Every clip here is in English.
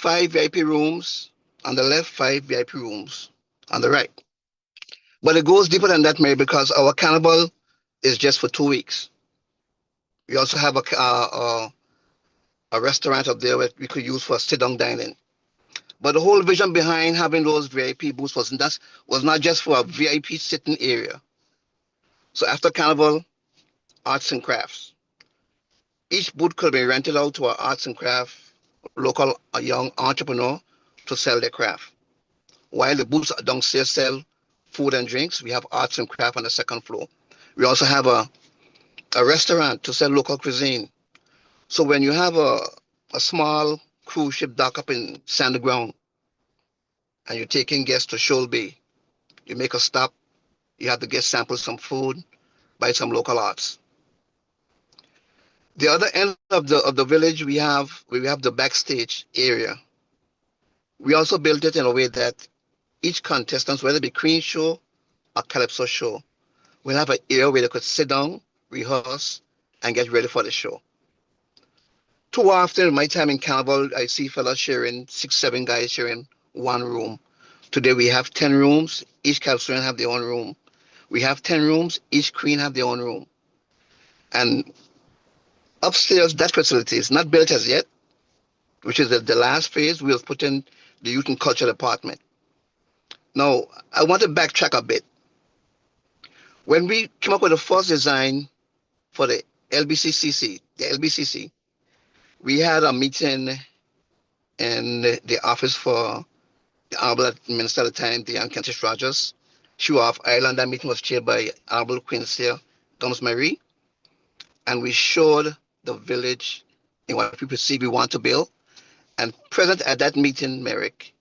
5 VIP rooms on the left, 5 VIP rooms on the right. But it goes deeper than that, Mary, because our carnival is just for 2 weeks. We also have a restaurant up there that we could use for sit-down dining. But the whole vision behind having those VIP booths was not just for a VIP sitting area. So after carnival, arts and crafts. Each booth could be rented out to an arts and craft local a young entrepreneur to sell their craft. While the booths downstairs sell food and drinks, we have arts and craft on the second floor. We also have a restaurant to sell local cuisine. So when you have a small cruise ship dock up in Sandy Ground and you're taking guests to Shoal Bay, you make a stop, you have the guests sample some food, buy some local arts. The other end of the village we have the backstage area. We also built it in a way that each contestant, whether it be Queen show or Calypso show, will have an area where they could sit down, rehearse, and get ready for the show. Too often in my time in Carnival, I see fellas sharing 6, 7 guys sharing one room. Today we have 10 rooms, each Calypsonian have their own room. We have 10 rooms, each Queen have their own room. And upstairs, that facility is not built as yet, which is the last phase. We'll put in the Youth and Culture Department. Now, I want to backtrack a bit. When we came up with the first design for the LBCC, we had a meeting in the office for the Honorable Minister at the time, the Kentish Rogers. She was off Ireland. That meeting was chaired by Honorable Queen Sir Thomas Marie. And we showed the village in what we perceive we want to build. And present at that meeting, Merrick,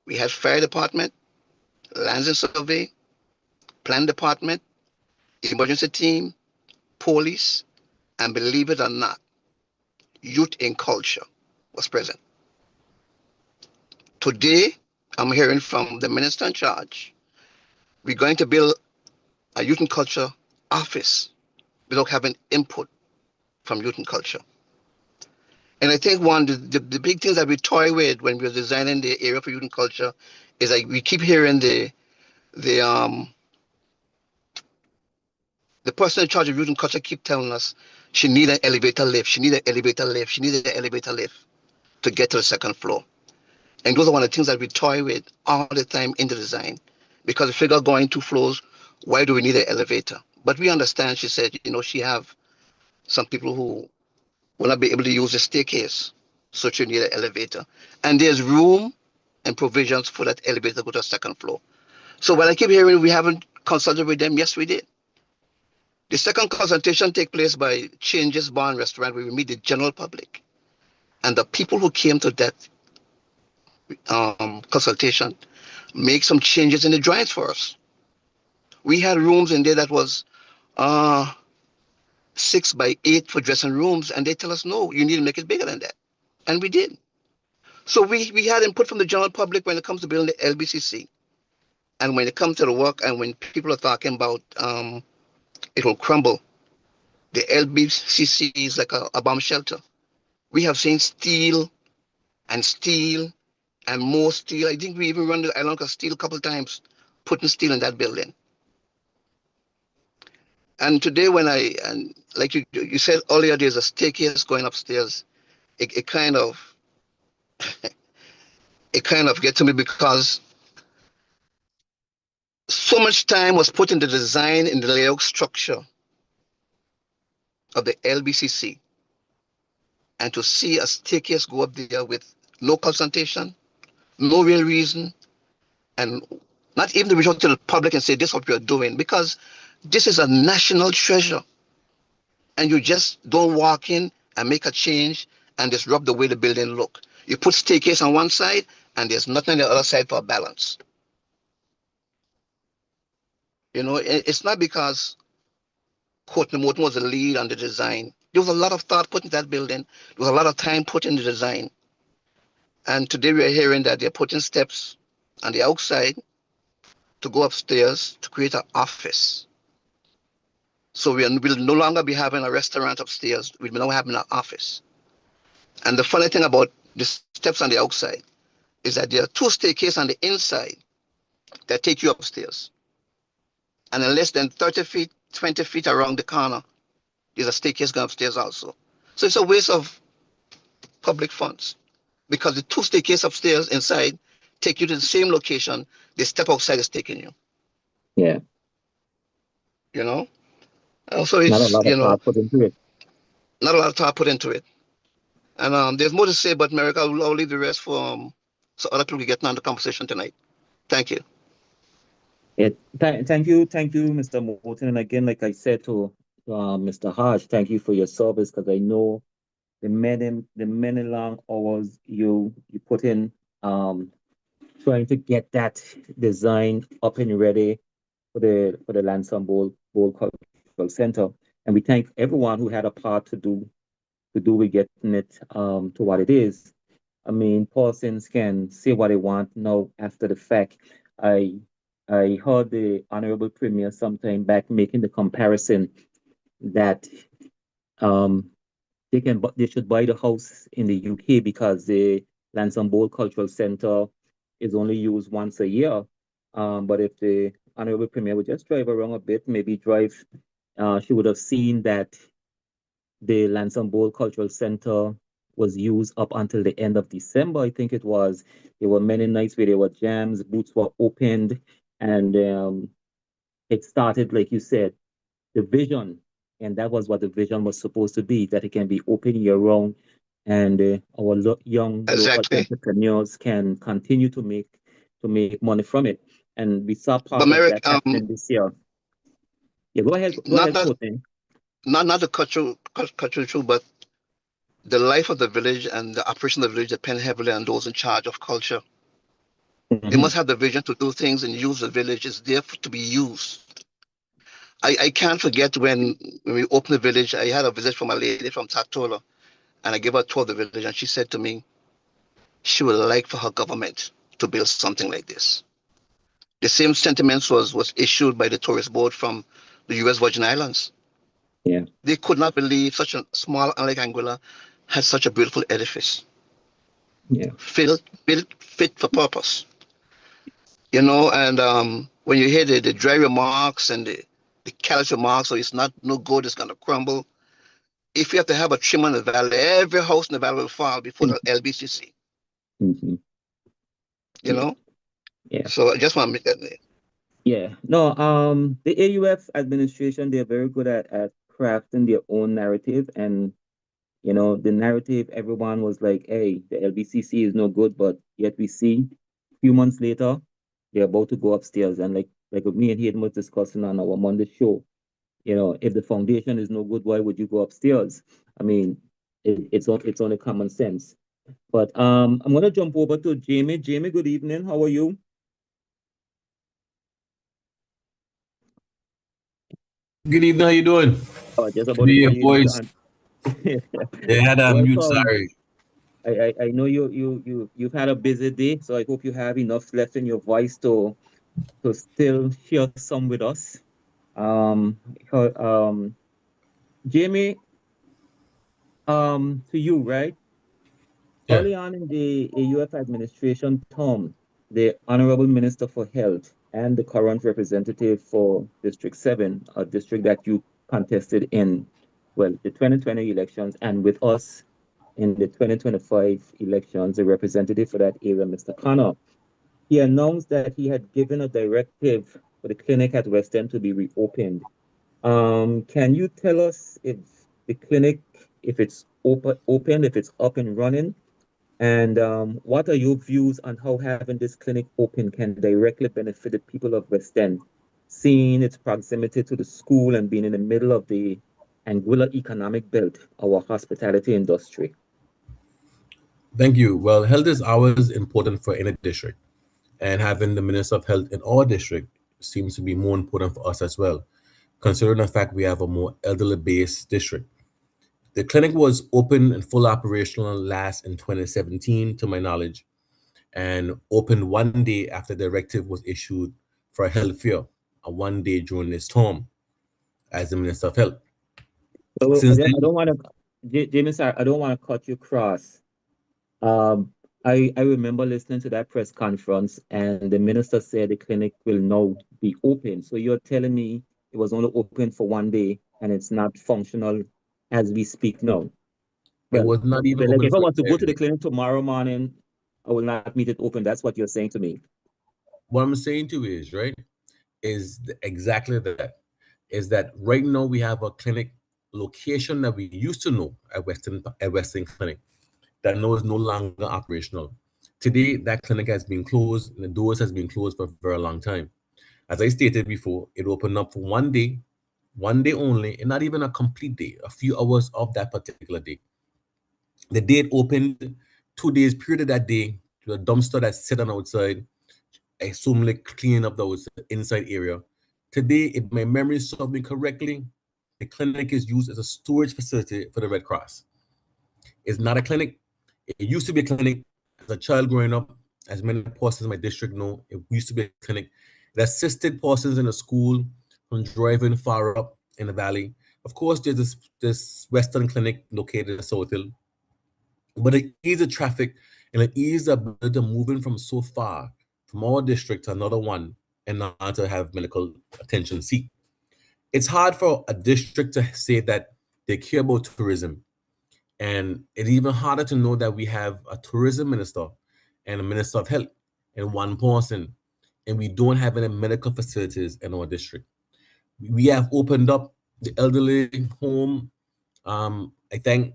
we had fire department, lands and survey, plan department, emergency team, police, and believe it or not, youth in culture was present. Today, I'm hearing from the minister in charge, we're going to build a youth and culture office without having input from youth and culture. And I think one of the big things that we toy with when we're designing the area for youth and culture is like we keep hearing the person in charge of youth and culture keep telling us she need an elevator lift, she need an elevator lift, she need an elevator lift to get to the second floor. And those are one of the things that we toy with all the time in the design. Because we figure going 2 floors, why do we need an elevator? But we understand, she said, she have some people who will not be able to use the staircase. So she need an elevator. And there's room and provisions for that elevator to go to the second floor. So when I keep hearing we haven't consulted with them, yes, we did. The second consultation take place by Changes Bar and Restaurant, where we meet the general public. And the people who came to that consultation make some changes in the drawings for us. We had rooms in there that was 6 by 8 for dressing rooms, and they tell us, no, you need to make it bigger than that. And we did. So we had input from the general public when it comes to building the LBCC. And when it comes to the work, and when people are talking about it will crumble, the LBCC is like a bomb shelter. We have seen steel and steel and more steel. I think we even run the island of steel a couple of times, putting steel in that building. And today and like you said earlier, there's a staircase going upstairs. It kind of gets to me because so much time was put in the design, in the layout structure of the LBCC. And to see a staircase go up there with no consultation, no real reason, and not even to reach out to the public and say, this is what we are doing, because this is a national treasure. And you just don't walk in and make a change and disrupt the way the building look. You put staircase on one side and there's nothing on the other side for balance. It's not because Courtney Morton was the lead on the design. There was a lot of thought put in that building. There was a lot of time put in the design. And today we are hearing that they're putting steps on the outside to go upstairs to create an office. So we'll no longer be having a restaurant upstairs. We'll be now having an office. And the funny thing about this steps on the outside is that there are two staircases on the inside that take you upstairs. And in less than 30 feet, 20 feet around the corner, there's a staircase going upstairs also. So it's a waste of public funds because the two staircases upstairs inside take you to the same location. The step outside is taking you. Yeah. You know. Also, Not a it's lot of thought put into it. not a lot of thought put into it. And there's more to say, but America, I'll leave the rest for so other people get on the conversation tonight. Thank you. Thank you, Mr. Morton. And again, like I said to Mr. Hodge, thank you for your service because I know the many long hours you put in trying to get that design up and ready for the Lansing Bowl Cultural Center. And we thank everyone who had a part to do with getting it to what it is. I mean, persons can say what they want now after the fact. I I heard the Honorable Premier sometime back making the comparison that um, they should buy the house in the UK because the Lansing Bowl Cultural Centre is only used once a year. But if the Honorable Premier would just drive around a bit, maybe drive, she would have seen that the Lansing Bowl Cultural Center was used up until the end of December, I think it was. There were many nights where there were jams, booths were opened, and it started, like you said, the vision, and that was what the vision was supposed to be, that it can be open year round, and our young local Exactly. entrepreneurs can continue to make money from it. And we saw But part of Merrick, that happening this year. Yeah, go not ahead, not Courtney. not the cultural truth, but the life of the village and the operation of the village depend heavily on those in charge of culture. They Hmm. must have the vision to do things and use the village. It's there to be used. I can't forget when we opened the village, I had a visit from a lady from Tatola, and I gave her a tour of the village, and she said to me she would like for her government to build something like this. The same sentiments was issued by the tourist board from the U.S. Virgin Islands. Yeah, They could not believe such a small island like Anguilla had such a beautiful edifice, yeah. built fit for purpose. And when you hear the dry remarks and the careless remarks, so it's not no good, it's gonna crumble. If you have to have a trim in the valley, every house in the valley will fall before the LBCC. Hmm. You Yeah, know, yeah. so I just want to make that clear. Yeah, no, the AUF administration, they're very good at crafting their own narrative. And, you know, the narrative, everyone was like, hey, the LBCC is no good, but yet we see a few months later, they're about to go upstairs. And like me and Hayden was discussing on our Monday show, you know, if the foundation is no good, why would you go upstairs? I mean, it's only common sense. But I'm gonna jump over to Jamie. Jamie, good evening. How are you? Good evening. How you doing? Oh, just Good to about to hear call your you voice. Mr. Yeah, I had a mute. Welcome. Sorry. I know you've had a busy day, so I hope you have enough left in your voice to still share some with us. Um, ho- um, Jamie, to you, right? Yeah. Early on in the AUF administration term, the Honorable Minister for Health and the current representative for District 7, a district that you contested in, well, the 2020 elections, and with us in the 2025 elections, the representative for that area, Mr. Connor, he announced that he had given a directive for the clinic at West End to be reopened. Can you tell us if the clinic, if it's open, if it's up and running, and what are your views on how having this clinic open can directly benefit the people of West End, seeing its proximity to the school and being in the middle of the Anguilla economic belt, our hospitality industry? Thank you. Well, health is always important for any district, and having the Minister of Health in our district seems to be more important for us as well, considering the fact we have a more elderly based district. The clinic was open and full operational last in 2017, to my knowledge, and opened one day after the directive was issued for a health fair, a one day during this term as the Minister of Health. So Since I then, don't want to, Jamie, sir, I don't want to cut you cross. I remember listening to that press conference, and the minister said the clinic will now be open. So you're telling me it was only open for one day and it's not functional as we speak now? It Well, was not even like open if I for want to the go to entire the day. clinic tomorrow morning, I will not meet it open. That's what you're saying to me. What I'm saying to you is, right, is exactly that. Is that right now we have a clinic location that we used to know at Western Clinic that now is no longer operational. Today, that clinic has been closed, and the doors has been closed for a very long time. As I stated before, it opened up for one day only, and not even a complete day, a few hours of that particular day. The day it opened, 2 days period of that day, to a dumpster that's sitting outside, I assume like cleaning up those inside area. Today, if my memory serves me correctly, the clinic is used as a storage facility for the Red Cross. It's not a clinic. It used to be a clinic. As a child growing up, as many persons in my district know, it used to be a clinic. It assisted persons in the school from driving far up in the valley. Of course, there's this Western clinic located in South Hill, but it eased the traffic and it eased the ability of moving from so far from our district to another one and not to have medical attention. See, it's hard for a district to say that they care about tourism, and it's even harder to know that we have a tourism minister and a minister of health in one person, and we don't have any medical facilities in our district. We have opened up the elderly home. I thank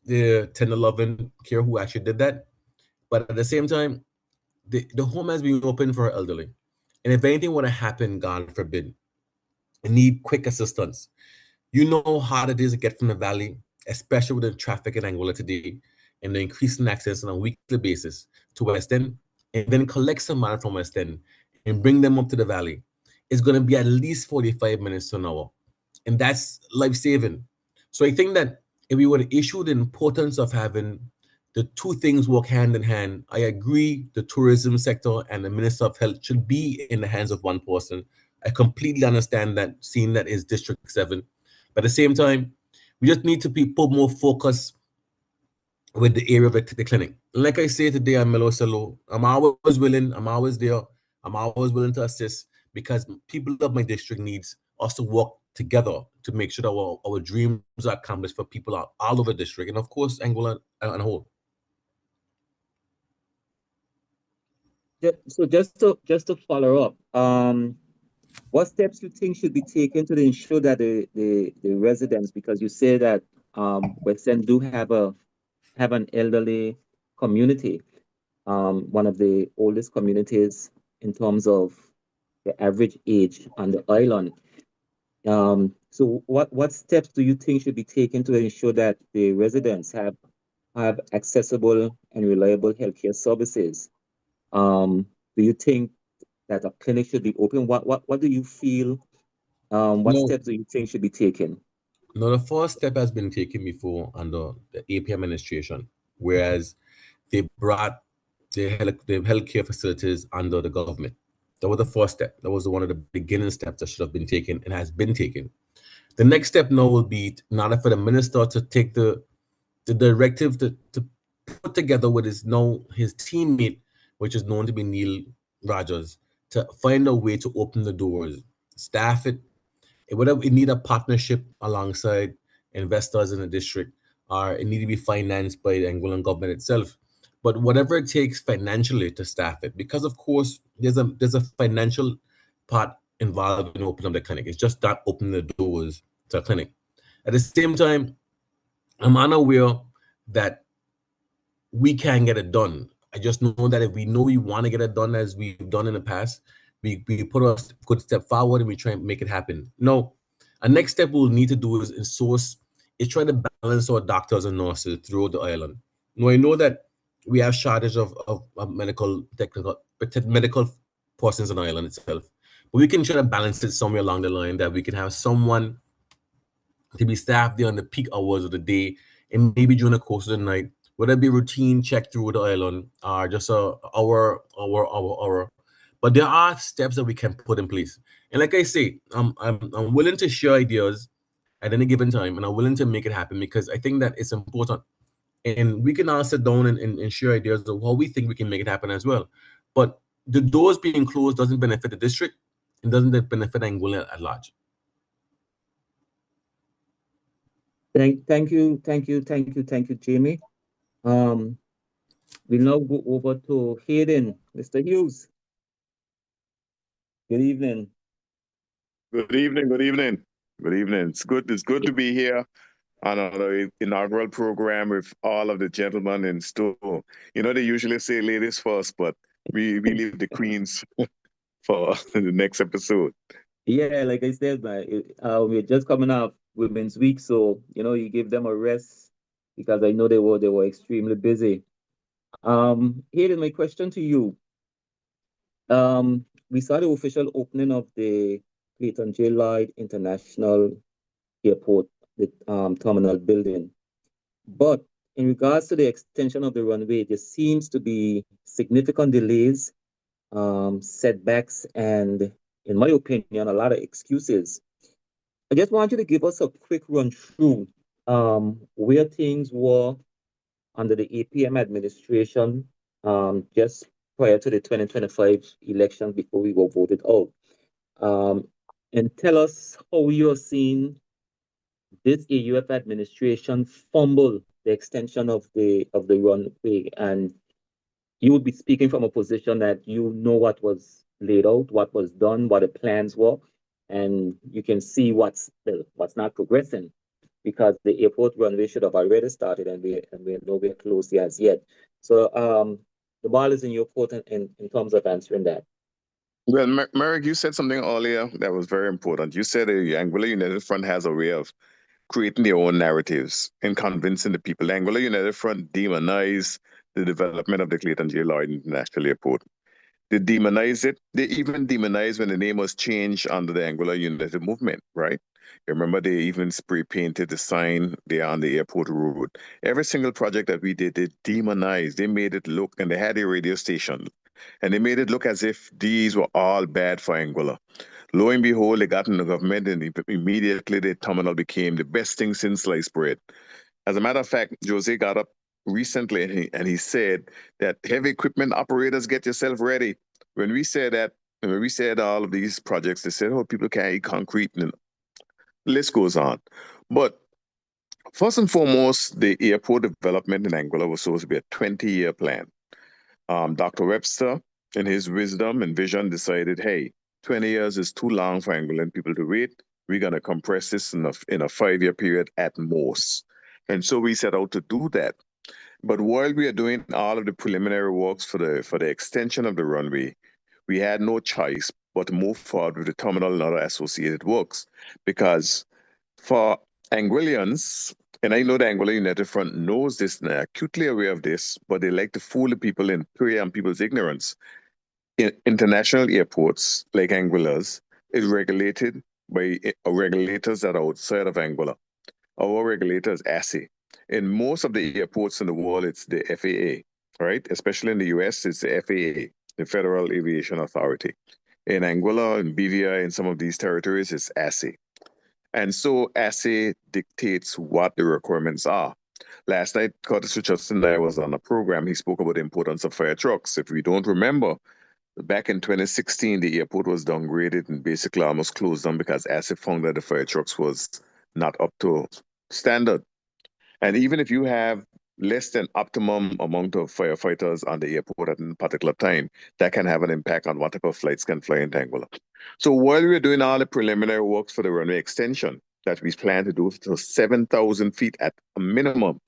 the 1011 care who actually did that. But at the same time, the home has been open for elderly. And if anything were to happen, God forbid, and need quick assistance, you know how hard it is to get from the valley, especially with the traffic in Angola today and the increasing access on a weekly basis to West End, and then collect some man from West End and bring them up to the valley. It's going to be at least 45 minutes to an hour. And that's life saving. So I think that if we were to issue the importance of having the two things work hand in hand, I agree the tourism sector and the Minister of Health should be in the hands of one person. I completely understand that, seeing that is District 7. But at the same time, we just need to put more focus with the area of the clinic. Like I say today, I'm Melo Solo. I'm always willing, I'm always there, I'm always willing to assist because people of my district needs us to work together to make sure that our dreams are accomplished for people all over the district and of course Angola and whole. So just to follow up, what steps you think should be taken to ensure that the residents, because you say that West End do have an elderly community, one of the oldest communities in terms of the average age on the island. So what steps do you think should be taken to ensure that the residents have accessible and reliable healthcare services? Do you think that a clinic should be open? What do you feel? What No, steps do you think should be taken? no, the first step has been taken before under the APM administration, whereas they brought the healthcare facilities under the government. That was the first step. That was one of the beginning steps that should have been taken and has been taken. The next step now will be in order for the minister to take the directive to put together with his teammate, which is known to be Neil Rogers, to find a way to open the doors, staff it, whatever it need a partnership alongside investors in the district, or it need to be financed by the Angolan government itself. But whatever it takes financially to staff it, because of course there's a financial part involved in opening up the clinic. It's just not opening the doors to a clinic. At the same time, I'm unaware that we can get it done. I just know that if we know we want to get it done as we've done in the past, we put a good step forward and we try and make it happen. No, a next step we'll need to do is try to balance our doctors and nurses throughout the island. Now I know that we have shortage of medical persons on the island itself, but we can try to balance it somewhere along the line that we can have someone to be staffed there on the peak hours of the day and maybe during the course of the night, whether it be routine check through the island or just a hour. But there are steps that we can put in place. And like I say, I'm willing to share ideas at any given time and I'm willing to make it happen because I think that it's important. And we can all sit down and share ideas of how we think we can make it happen as well. But the doors being closed doesn't benefit the district and doesn't benefit Angola at large. Thank you, Jamie. Um, we'll now go over to Hayden. Mr. Hughes, good evening. Good evening. Good evening. Good evening. It's good. It's good to be here on our inaugural program with all of the gentlemen in store. You know, they usually say ladies first, but we leave the queens for the next episode. Yeah, like I said, man, we're just coming off Women's Week, so you give them a rest because I know they were extremely busy. Hayden, my question to you. We saw the official opening of the Clayton J. Lloyd International Airport, the terminal building. But in regards to the extension of the runway, there seems to be significant delays, setbacks, and, in my opinion, a lot of excuses. I just want you to give us a quick run through where things were under the APM administration just prior to the 2025 election before we were voted out. Um, and tell us how you're seeing this AUF administration fumble the extension of the runway, and you would be speaking from a position that you know what was laid out, what was done, what the plans were, and you can see what's not progressing because the airport runway should have already started, and we're nowhere close as yet. So the ball is in your court in terms of answering that. Well, Merrick, you said something earlier that was very important. You said the Anguilla United Front has a way of creating their own narratives and convincing the people. The Anguilla United Front demonized the development of the Clayton J. Lloyd International Airport. They demonize it. They even demonize when the name was changed under the Anguilla United Movement, right? You remember they even spray painted the sign there on the airport road. Every single project that we did, they demonized. They made it look, and they had a radio station, and they made it look as if these were all bad for Anguilla. Lo and behold, they got in the government, and immediately the terminal became the best thing since sliced bread. As a matter of fact, Jose got up recently and he said that heavy equipment operators, get yourself ready. When we said that, when we said all of these projects, they said, oh, people can't eat concrete, and the list goes on. But first and foremost, the airport development in Angola was supposed to be a 20-year plan. Dr. Webster, in his wisdom and vision, decided, hey, 20 years is too long for Angolan people to wait. We're going to compress this in a 5-year period at most. And so we set out to do that. But while we are doing all of the preliminary works for the extension of the runway, we had no choice but to move forward with the terminal and other associated works. Because for Anguillians, and I know the Anguilla United Front knows this and are acutely aware of this, but they like to fool the people and prey on people's ignorance. International airports, like Anguilla's, is regulated by regulators that are outside of Anguilla. Our regulator is ASI. In most of the airports in the world, it's the FAA, right? Especially in the US, it's the FAA, the Federal Aviation Authority. In Anguilla and BVI, in some of these territories, it's ASI. And so ASI dictates what the requirements are. Last night, Curtis Richardson and I was on a program. He spoke about the importance of fire trucks. If we don't remember, back in 2016, the airport was downgraded and basically almost closed down because ASI found that the fire trucks was not up to standard. And even if you have less than optimum amount of firefighters on the airport at a particular time, that can have an impact on what type of flights can fly into Angola. So while we're doing all the preliminary works for the runway extension that we plan to do to 7,000 feet at a minimum,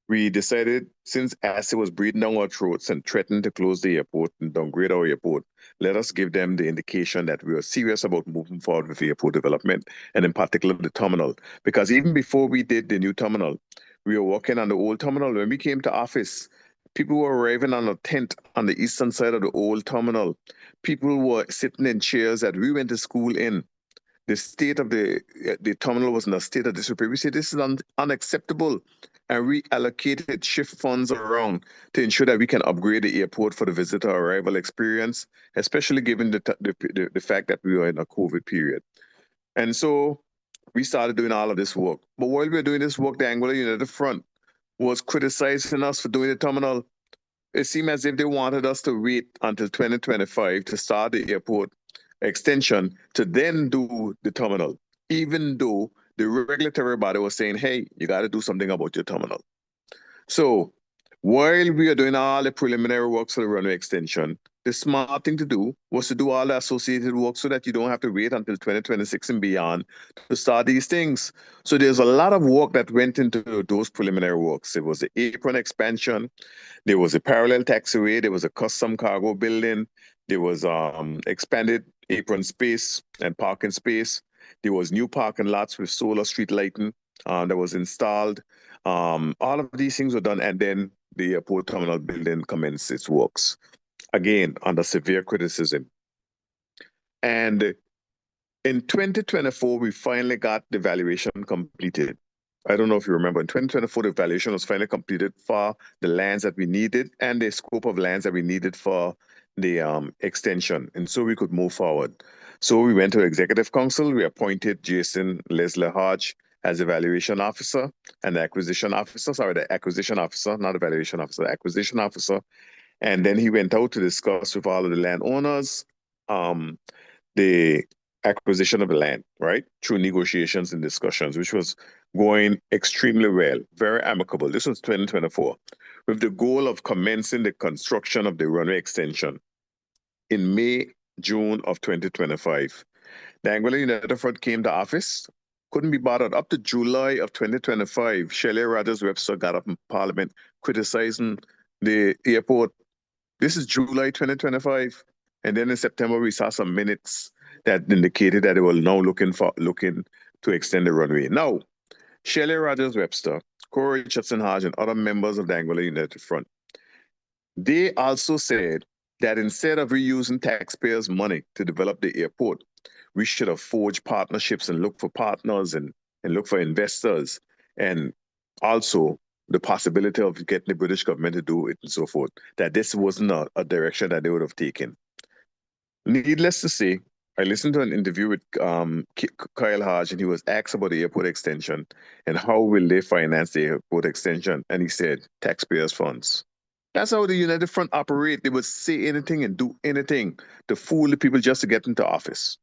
we decided, since ASI was breathing down our throats and threatened to close the airport and downgrade our airport, let us give them the indication that we are serious about moving forward with the airport development, and in particular the terminal. Because even before we did the new terminal, we were working on the old terminal. When we came to office, people were arriving on a tent on the eastern side of the old terminal. People were sitting in chairs that we went to school in. The state of the terminal was in a state of disrepair. We said this is unacceptable, and we allocated shift funds around to ensure that we can upgrade the airport for the visitor arrival experience, especially given the fact that we were in a COVID period. And so we started doing all of this work. But while we were doing this work, the Anguilla United Front was criticizing us for doing the terminal. It seemed as if they wanted us to wait until 2025 to start the airport extension to then do the terminal, even though the regulatory body was saying, hey, you got to do something about your terminal. So while we are doing all the preliminary works for the runway extension, the smart thing to do was to do all the associated work so that you don't have to wait until 2026 and beyond to start these things. So there's a lot of work that went into those preliminary works. It was the apron expansion, there was a parallel taxiway, there was a custom cargo building, there was expanded apron space and parking space. There was new parking lots with solar street lighting that was installed. All of these things were done, and then the airport terminal building commenced its works, again, under severe criticism. And in 2024, we finally got the valuation completed. I don't know if you remember, in 2024, the valuation was finally completed for the lands that we needed and the scope of lands that we needed for the extension. And so we could move forward. So we went to Executive Council. We appointed Jason Leslie Hodge as the valuation officer and the acquisition officer. Sorry, the acquisition officer, not the valuation officer, the acquisition officer. And then he went out to discuss with all of the landowners the acquisition of the land, right? Through negotiations and discussions, which was going extremely well, very amicable. This was 2024, with the goal of commencing the construction of the runway extension in May, June of 2025. The Anguilla United Front came to office, couldn't be bothered. Up to July of 2025, Shelley Rogers Webster got up in Parliament criticizing the airport. This is July 2025. And then in September, we saw some minutes that indicated that they were now looking to extend the runway. Now, Shelley Rogers Webster, Corey Richardson Hodge, and other members of the Anguilla United Front, they also said that instead of reusing taxpayers' money to develop the airport, we should have forged partnerships and look for partners and look for investors, and also the possibility of getting the British government to do it and so forth, that this wasn't a direction that they would have taken. Needless to say, I listened to an interview with Kyle Hodge, and he was asked about the airport extension and how will they finance the airport extension, and he said, taxpayers' funds. That's how the United Front operate. They would say anything and do anything to fool the people just to get into office.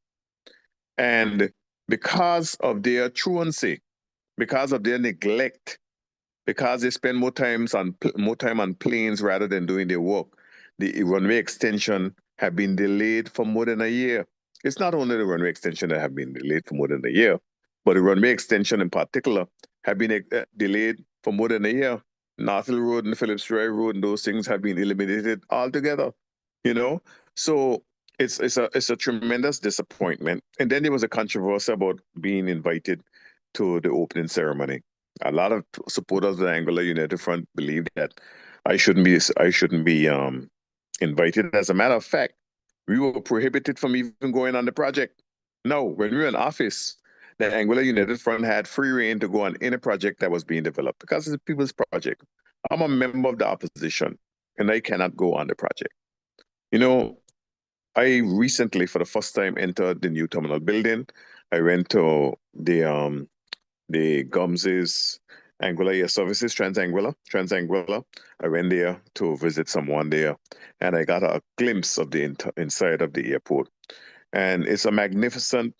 And because of their truancy, because of their neglect, because they spend more time on planes rather than doing their work, the runway extension have been delayed for more than a year. It's not only the runway extension that have been delayed for more than a year, but the runway extension in particular have been delayed for more than a year. North Hill Road and Phillips Drive Road and those things have been eliminated altogether, you know? So it's a tremendous disappointment. And then there was a controversy about being invited to the opening ceremony. A lot of supporters of the Anguilla United Front believe that I shouldn't be invited. As a matter of fact, we were prohibited from even going on the project. No, when we were in office, the Anguilla United Front had free reign to go on any project that was being developed because it's a people's project. I'm a member of the opposition, and I cannot go on the project. You know, I recently, for the first time, entered the new terminal building. I went to the Gums's Anguilla Air Services, Trans-Anguilla. I went there to visit someone there, and I got a glimpse of the inside of the airport. And it's a magnificent,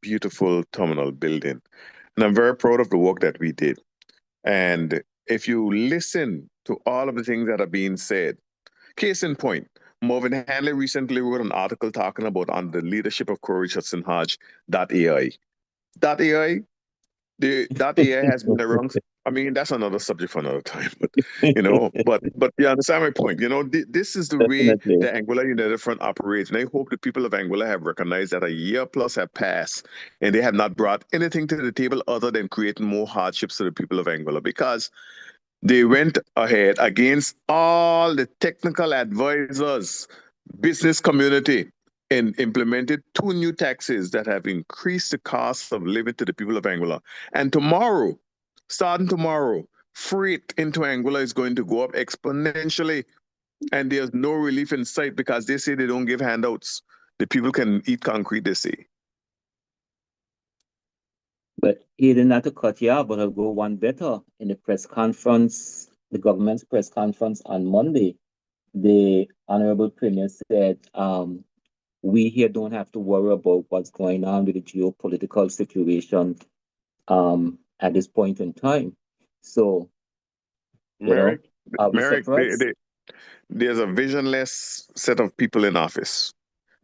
beautiful terminal building. And I'm very proud of the work that we did. And if you listen to all of the things that are being said, case in point, Marvin Hanley recently wrote an article talking about on the leadership of Corey Richardson Hodge, .ai. .ai, that AI has been around. I mean, that's another subject for another time. But but you understand my point. This is the way Definitely. the Anguilla United Front operates, and I hope the people of Anguilla have recognized that a year plus have passed, and they have not brought anything to the table other than creating more hardships to the people of Anguilla, because they went ahead against all the technical advisors, business community, and implemented 2 new taxes that have increased the cost of living to the people of Anguilla. And tomorrow, starting tomorrow, freight into Anguilla is going to go up exponentially, and there's no relief in sight because they say they don't give handouts. The people can eat concrete, they say. But he didn't have to cut you out, but I'll go one better. In the press conference, the government's press conference on Monday, the Honorable Premier said, we here don't have to worry about what's going on with the geopolitical situation at this point in time. So, Merrick, are we Merrick, surprised? there's a visionless set of people in office.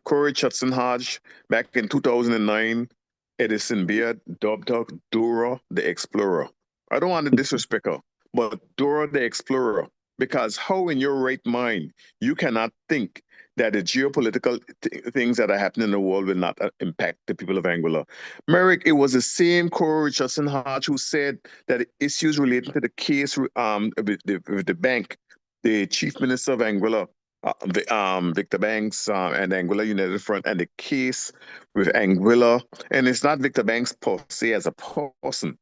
Corey Chutson Hodge, back in 2009, Edison Beard dubbed her Dora the Explorer. I don't want to disrespect her, but Dora the Explorer, because how in your right mind you cannot think that the geopolitical things that are happening in the world will not impact the people of Angola. Merrick, it was the same Corey Richardson Hodge who said that issues relating to the case with the bank, the chief minister of Angola, Victor Banks and Anguilla United Front and the case with Anguilla. And it's not Victor Banks per se as a person,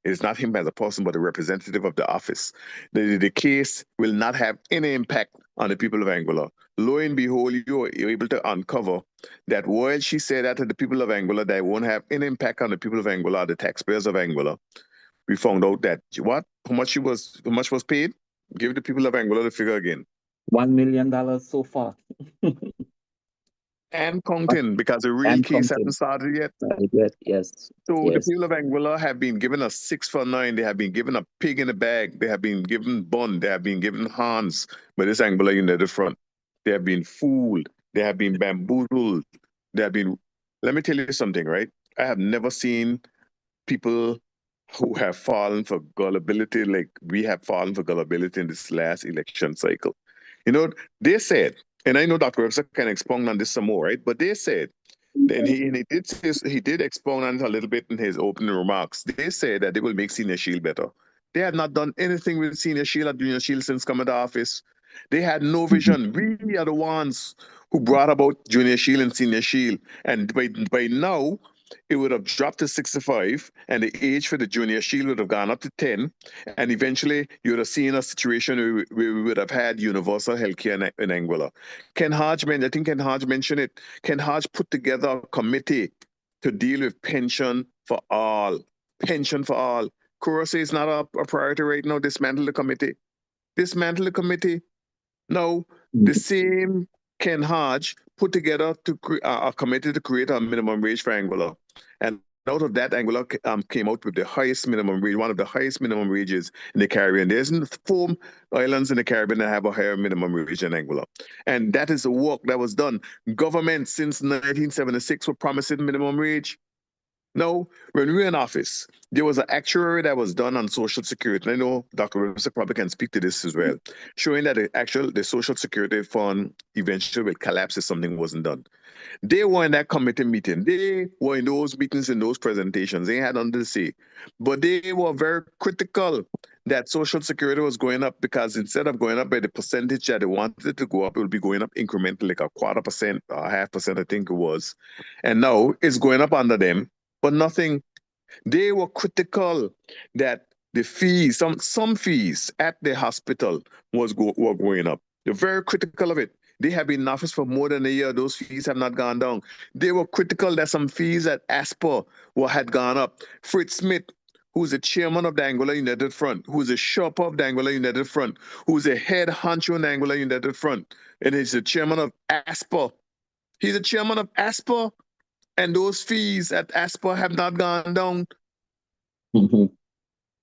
it's not him as a person, but a representative of the office. The case will not have any impact on the people of Angola. Lo and behold, you're able to uncover that while she said that to the people of Angola, that won't have any impact on the people of Angola, the taxpayers of Angola. We found out that what? How much was paid? Give the people of Angola the figure again. $1 million so far. And counting, because the real And case hasn't counting. started yet. Yes. So the Yes. people of Angola have been given a 6 for 9. They have been given a pig in the bag. They have been given bun. They have been given hands by this Angola United Front. They have been fooled. They have been bamboozled. They have been. Let me tell you something, right? I have never seen people who have fallen for gullibility like we have fallen for gullibility in this last election cycle. You know, they said, and I know Dr. Webster can expound on this some more, right? But they said, he did expound on it a little bit in his opening remarks. They said that they will make Senior Shield better. They had not done anything with Senior Shield or Junior Shield since coming to office. They had no vision. We are the ones who brought about Junior Shield and Senior Shield. And by now, it would have dropped to 65, and the age for the Junior Shield would have gone up to 10. And eventually, you would have seen a situation where we would have had universal healthcare in Angola. I think Ken Hodge mentioned it. Ken Hodge put together a committee to deal with pension for all. Pension for all. Kurose is not a priority right now. Dismantle the committee. Dismantle the committee. No, the same Ken Hodge put together a committee to create a minimum wage for Angola. And out of that, Angola came out with the highest minimum wage, one of the highest minimum wages in the Caribbean. There's 4 islands in the Caribbean that have a higher minimum wage than Angola. And that is the work that was done. Government since 1976 were promising minimum wage. No, when we were in office, there was an actuary that was done on Social Security. And I know Dr. Webster probably can speak to this as well, showing that the Social Security fund eventually will collapse if something wasn't done. They were in that committee meeting. They were in those meetings and those presentations. They had nothing to say. But they were very critical that Social Security was going up because instead of going up by the percentage that they wanted it to go up, it would be going up incrementally, like a 1/4% or 0.5%, I think it was. And now it's going up under them, but nothing. They were critical that the fees, some fees at the hospital were going up. They're very critical of it. They have been in office for more than a year. Those fees have not gone down. They were critical that some fees at ASPA had gone up. Fritz Smith, who's the chairman of the Angola United Front, who's the shopper of the Angola United Front, who's the head honcho in the Angola United Front, and he's the chairman of ASPA. He's the chairman of ASPA, and those fees at ASPA have not gone down.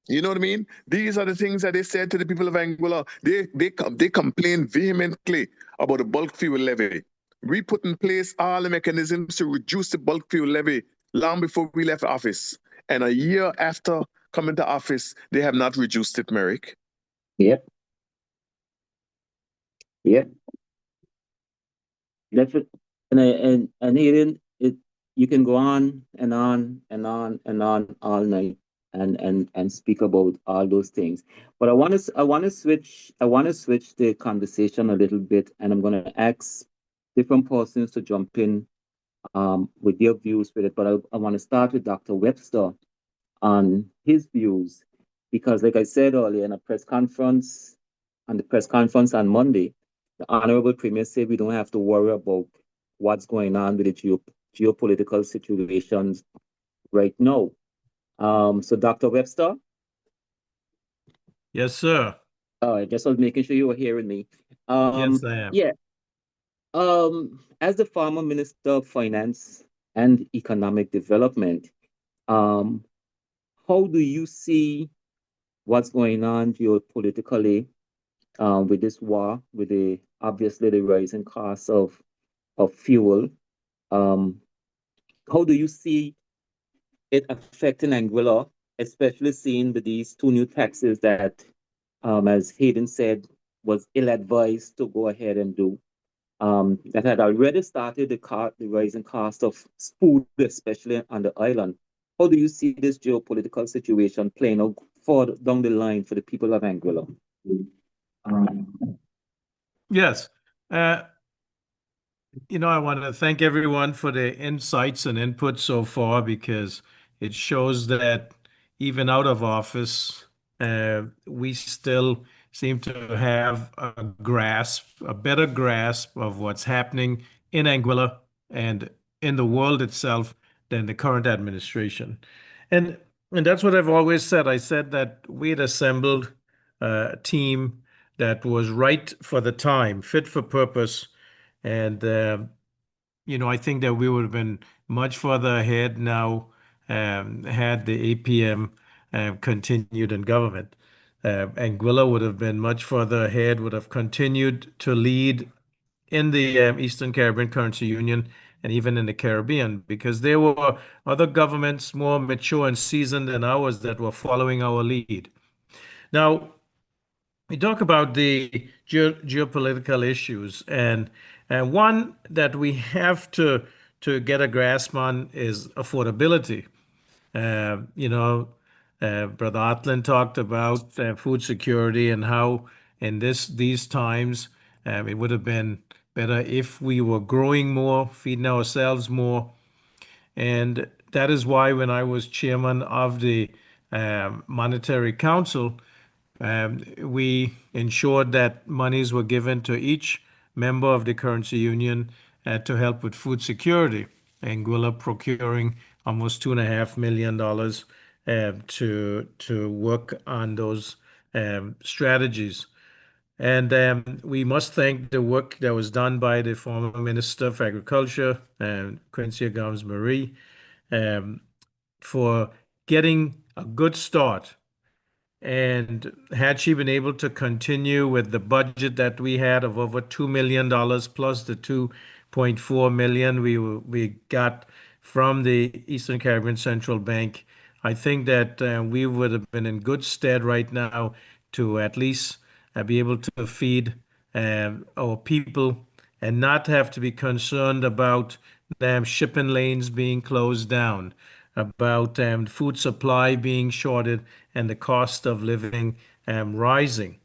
You know what I mean? These are the things that they said to the people of Angola. They complain vehemently about the bulk fuel levy. We put in place all the mechanisms to reduce the bulk fuel levy long before we left office. And a year after coming to office, they have not reduced it, Merrick. Yep. Yep. That's it. And Aiden, you can go on and on and on and on all night and speak about all those things. But I want to switch the conversation a little bit, and I'm going to ask different persons to jump in with their views with it. But I want to start with Dr. Webster on his views, because like I said earlier in a press conference, on the press conference on Monday, the Honorable Premier said we don't have to worry about what's going on with the geopolitical situations right now. So Dr. Webster, Yes, sir. I just was making sure you were hearing me. Yes, I am. Yeah. As the former Minister of Finance and Economic Development, um, how do you see what's going on geopolitically with this war, with the obviously the rising costs of fuel? Um, how do you see it affecting Anguilla, especially seeing with these two new taxes that, as Hayden said, was ill-advised to go ahead and do? That had already started the rising cost of food, especially on the island. How do you see this geopolitical situation playing out further down the line for the people of Anguilla? Um, Yes. Uh, I want to thank everyone for their insights and input so far because it shows that even out of office, we still seem to have a better grasp of what's happening in Anguilla and in the world itself than the current administration. And and that's what I've always said. I said that we had assembled a team that was right for the time, fit for purpose, and I think that we would have been much further ahead now had the APM continued in government. Anguilla would have been much further ahead, would have continued to lead in the Eastern Caribbean Currency Union and even in the Caribbean, because there were other governments more mature and seasoned than ours that were following our lead. Now, we talk about the geopolitical issues, and one that we have to get a grasp on is affordability. Uh, you know, Brother Atlan talked about food security and how in these times it would have been better if we were growing more, feeding ourselves more, and that is why when I was chairman of the Monetary Council, we ensured that monies were given to each member of the currency union to help with food security. Anguilla procuring almost $2.5 million to work on those strategies. And we must thank the work that was done by the former Minister of Agriculture, Quincy Gums Marie, um, for getting a good start. And had she been able to continue with the budget that we had of over $2 million plus the 2.4 million we got from the Eastern Caribbean Central Bank, I think that we would have been in good stead right now to at least be able to feed our people and not have to be concerned about them shipping lanes being closed down, about food supply being shorted, and the cost of living rising.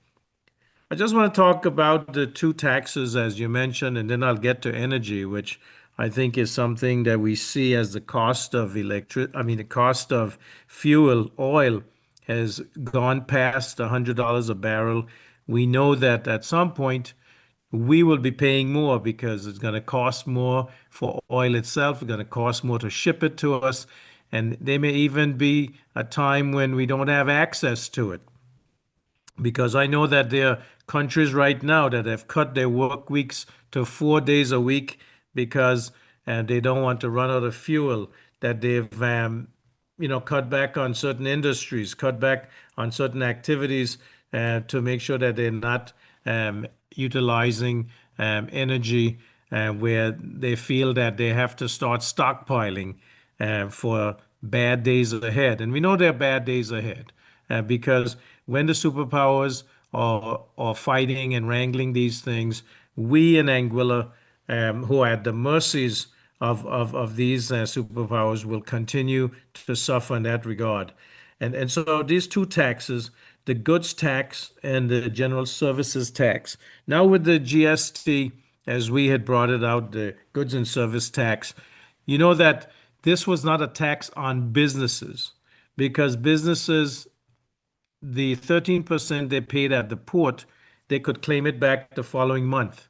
I just want to talk about the two taxes, as you mentioned, and then I'll get to energy, which I think is something that we see as the cost of the cost of fuel, oil has gone past $100 a barrel. We know that at some point we will be paying more because it's going to cost more for oil itself. It's going to cost more to ship it to us. And there may even be a time when we don't have access to it, because I know that there are countries right now that have cut their work weeks to 4 days a week because they don't want to run out of fuel. That they've cut back on certain industries, cut back on certain activities to make sure that they're not utilizing energy where they feel that they have to start stockpiling for bad days ahead. And we know there are bad days ahead because when the superpowers are fighting and wrangling these things, we in Anguilla, who are at the mercies of these superpowers, will continue to suffer in that regard. And so these two taxes, the goods tax and the general services tax. Now with the GST, as we had brought it out, the goods and service tax, you know that this was not a tax on businesses, because businesses, the 13% they paid at the port, they could claim it back the following month.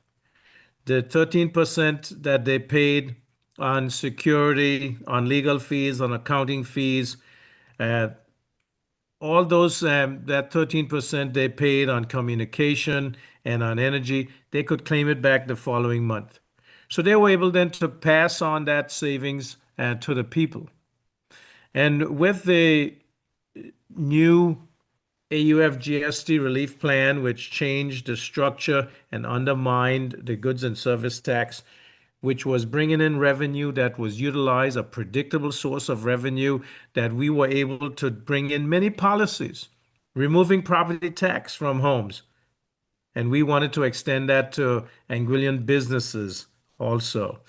The 13% that they paid on security, on legal fees, on accounting fees, Uh, all those that 13% they paid on communication and on energy, they could claim it back the following month. So they were able then to pass on that savings to the people. And with the new AUF GST relief plan, which changed the structure and undermined the goods and service tax, which was bringing in revenue that was utilized, a predictable source of revenue that we were able to bring in many policies, removing property tax from homes. And we wanted to extend that to Anguillan businesses also,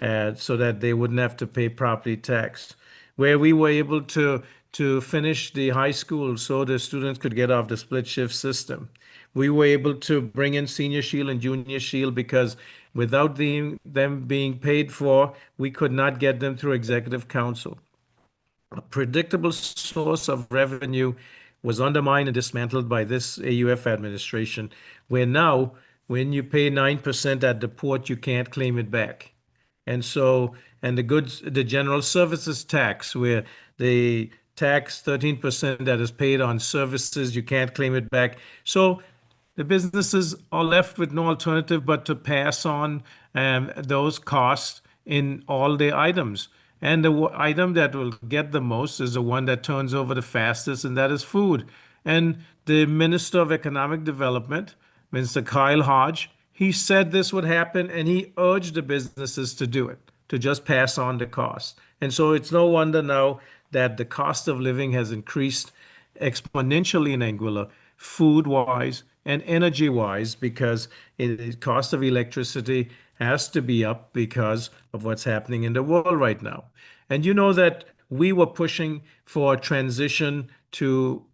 so that they wouldn't have to pay property tax. Where we were able to finish the high school so the students could get off the split shift system. We were able to bring in Senior Shield and Junior Shield because without them being paid for, we could not get them through Executive Council. A predictable source of revenue was undermined and dismantled by this AUF administration, where now, when you pay 9% at the port, you can't claim it back. And so, and the general services tax, where the tax 13% that is paid on services, you can't claim it back. So the businesses are left with no alternative but to pass on those costs in all their items. And the item that will get the most is the one that turns over the fastest, and that is food. And the Minister of Economic Development, Mr. Kyle Hodge, he said this would happen and he urged the businesses to do it, to just pass on the cost. And so it's no wonder now that the cost of living has increased exponentially in Anguilla, food wise and energy wise, because the cost of electricity has to be up because of what's happening in the world right now. And you know that we were pushing for a transition to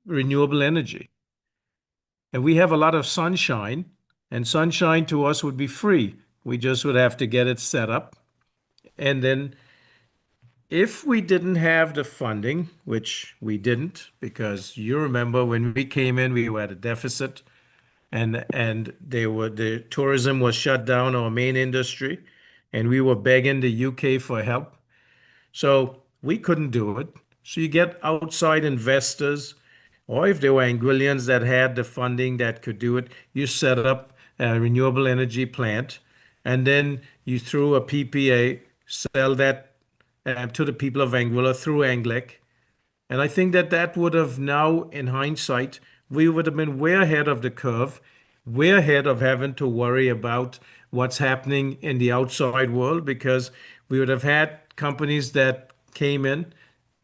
renewable energy. And we have a lot of sunshine, and sunshine to us would be free. We just would have to get it set up. And then if we didn't have the funding, which we didn't, because you remember when we came in, we were at a deficit, and the tourism was shut down, our main industry, and we were begging the UK for help. So we couldn't do it. So you get outside investors, or if there were Anguillians that had the funding that could do it, you set up a renewable energy plant, and then you through a PPA sell that to the people of Anguilla through Anglec. And I think that that would have now, in hindsight, we would have been way ahead of the curve, way ahead of having to worry about what's happening in the outside world, because we would have had companies that came in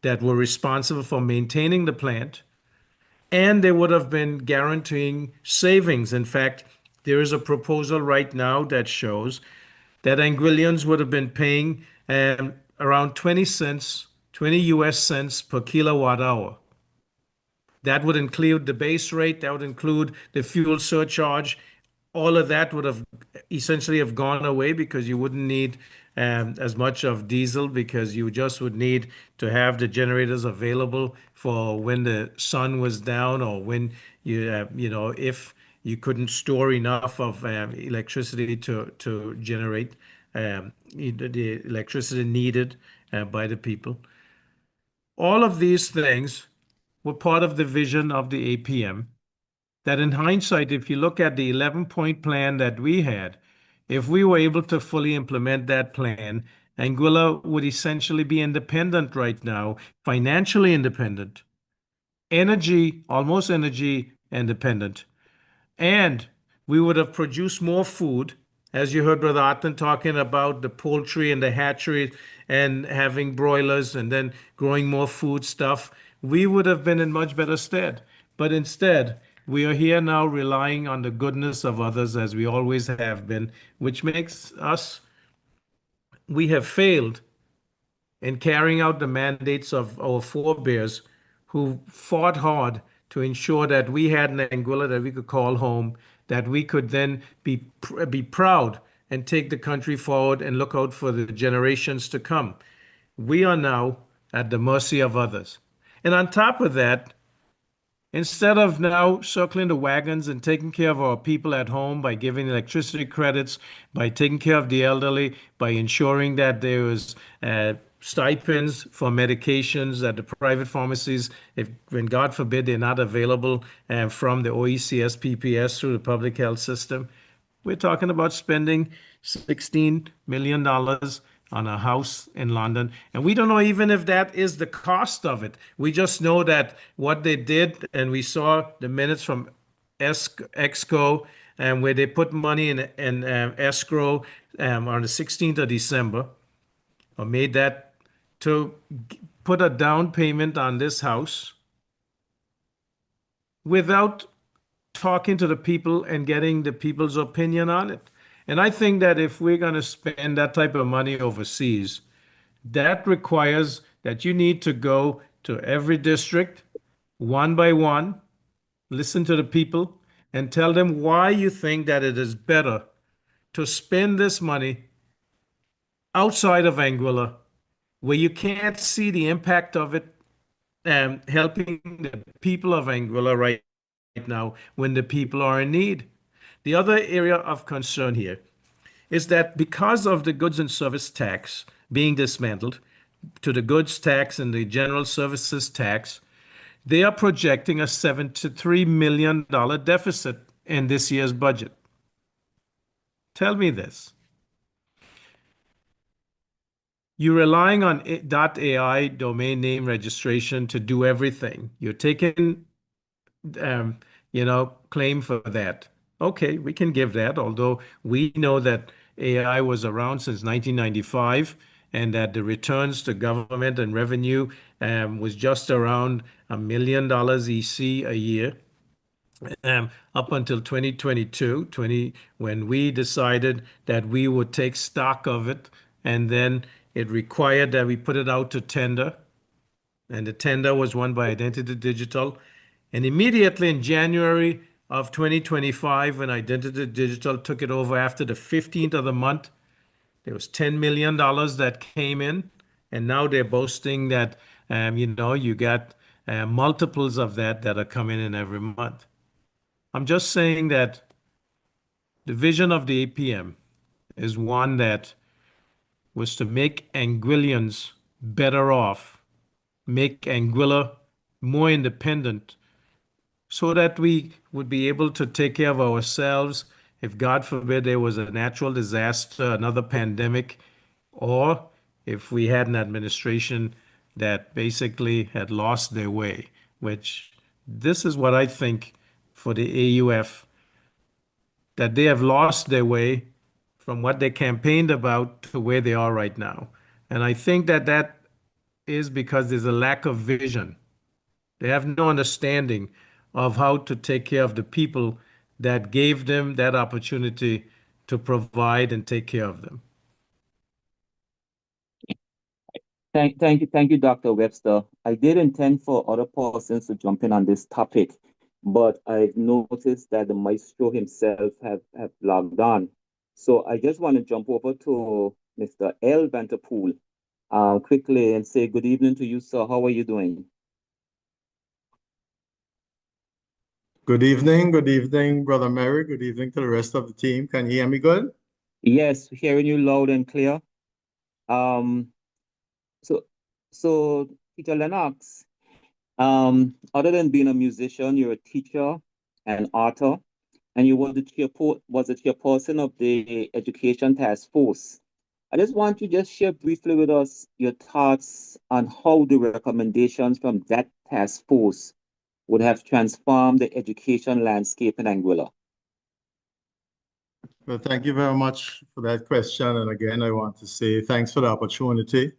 that were responsible for maintaining the plant, and they would have been guaranteeing savings. In fact, there is a proposal right now that shows that Anguillians would have been paying around 20 cents, 20 US cents per kilowatt hour. That would include the base rate, that would include the fuel surcharge. All of that would have essentially have gone away because you wouldn't need as much of diesel, because you just would need to have the generators available for when the sun was down, or when if you couldn't store enough of electricity to generate the electricity needed by the people. All of these things were part of the vision of the APM, that in hindsight, if you look at the 11-point plan that we had, if we were able to fully implement that plan, Anguilla would essentially be independent right now, financially independent, almost energy independent, and we would have produced more food, as you heard Brother Atten talking about the poultry and the hatchery and having broilers and then growing more food stuff. We would have been in much better stead. But instead, we are here now relying on the goodness of others, as we always have been, which makes us, we have failed in carrying out the mandates of our forebears who fought hard to ensure that we had an Anguilla that we could call home, that we could then be proud and take the country forward and look out for the generations to come. We are now at the mercy of others. And on top of that, instead of now circling the wagons and taking care of our people at home by giving electricity credits, by taking care of the elderly, by ensuring that there is stipends for medications at the private pharmacies, if when God forbid they're not available from the OECS PPS through the public health system. We're talking about spending $16 million on a house in London. And we don't know even if that is the cost of it. We just know that what they did, and we saw the minutes from Exco, where they put money in escrow on the 16th of December, or made that to put a down payment on this house without talking to the people and getting the people's opinion on it. And I think that if we're going to spend that type of money overseas, that requires that you need to go to every district one by one, listen to the people, and tell them why you think that it is better to spend this money outside of Anguilla, where you can't see the impact of it helping the people of Anguilla right now when the people are in need. The other area of concern here is that because of the goods and service tax being dismantled to the goods tax and the general services tax, they are projecting a $73 million deficit in this year's budget. Tell me this. You're relying on .ai domain name registration to do everything. You're taking claim for that. Okay, we can give that, although we know that AI was around since 1995 and that the returns to government and revenue was just around $1 million EC a year. Up until 2022, when we decided that we would take stock of it, and then it required that we put it out to tender, and the tender was won by Identity Digital. And immediately in January of 2025, when Identity Digital took it over after the 15th of the month, there was $10 million that came in. And now they're boasting that, you got multiples of that are coming in every month. I'm just saying that the vision of the APM is one that was to make Anguillians better off, make Anguilla more independent, so that we would be able to take care of ourselves if, God forbid, there was a natural disaster, another pandemic, or if we had an administration that basically had lost their way, which this is what I think for the AUF, that they have lost their way from what they campaigned about to where they are right now. And I think that that is because there's a lack of vision. They have no understanding of how to take care of the people that gave them that opportunity to provide and take care of them. Thank you, Dr. Webster. I did intend for other persons to jump in on this topic, but I've noticed that the maestro himself have logged on. So I just want to jump over to Mr. L. Vanterpool quickly and say good evening to you, sir. How are you doing? Good evening, Brother Mary. Good evening to the rest of the team. Can you hear me good? Yes, hearing you loud and clear. Um, so Teacher Lennox, other than being a musician, you're a teacher and author, and you were the chairperson of the Education Task Force. I just want you to just share briefly with us your thoughts on how the recommendations from that task force would have transformed the education landscape in Anguilla. Well, thank you very much for that question. And again, I want to say thanks for the opportunity.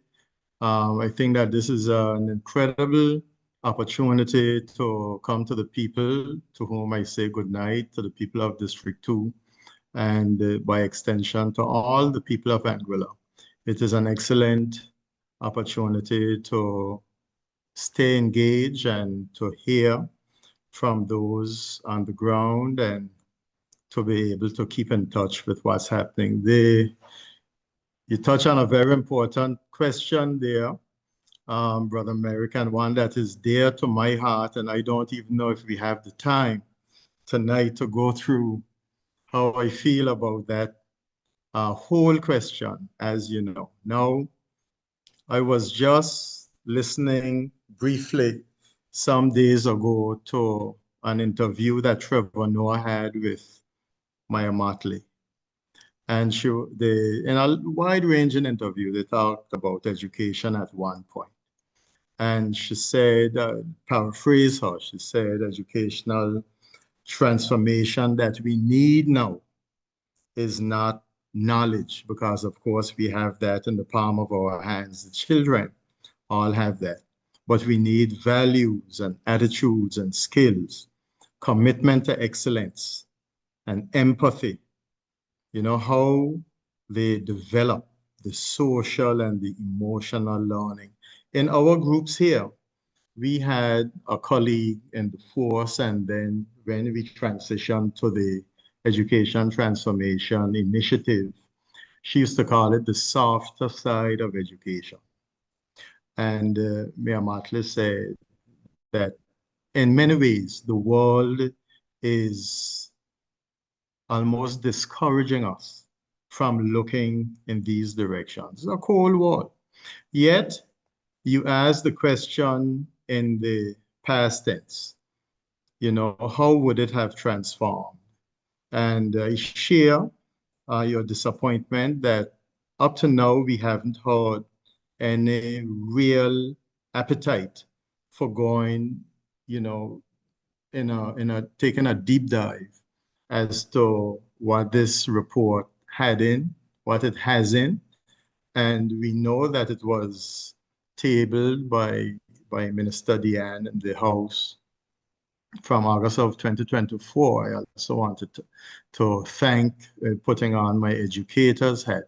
I think that this is an incredible opportunity to come to the people to whom I say good night, to the people of District 2, and by extension to all the people of Anguilla. It is an excellent opportunity to stay engaged and to hear from those on the ground and to be able to keep in touch with what's happening. You touch on a very important question there, Brother Merrick, and one that is dear to my heart, and I don't even know if we have the time tonight to go through how I feel about that whole question, as you know. Now, I was just listening briefly some days ago to an interview that Trevor Noah had with Maya Motley. And in a wide-ranging interview, they talked about education at one point. And she said, paraphrase her, she said, educational transformation that we need now is not knowledge, because of course we have that in the palm of our hands. The children all have that. But we need values and attitudes and skills, commitment to excellence and empathy. You know, how they develop the social and the emotional learning. In our groups here, we had a colleague in the force, and then when we transitioned to the Education Transformation Initiative, she used to call it the softer side of education. And Mia Matle said that in many ways, the world is almost discouraging us from looking in these directions. It's a cold war. Yet, you ask the question in the past tense, you know, how would it have transformed? And share your disappointment that up to now we haven't heard any real appetite for going, you know, in a taking a deep dive as to what this report had in, what it has in, and we know that it was tabled by Minister Deanne in the House from August of 2024. I also wanted to thank, putting on my educator's hat,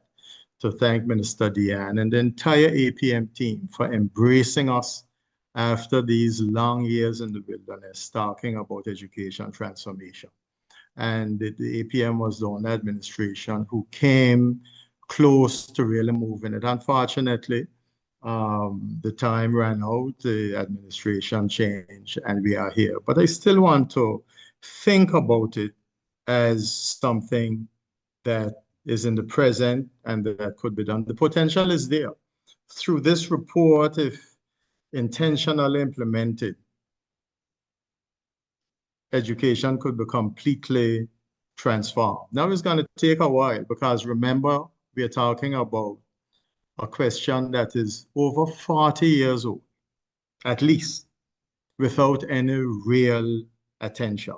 to thank Minister Deanne and the entire APM team for embracing us after these long years in the wilderness, talking about education transformation. And the APM was the only administration who came close to really moving it. Unfortunately, the time ran out, the administration changed, and we are here. But I still want to think about it as something that is in the present and that could be done. The potential is there. Through this report, if intentionally implemented, education could be completely transformed. Now it's going to take a while, because remember, we are talking about a question that is over 40 years old, at least, without any real attention.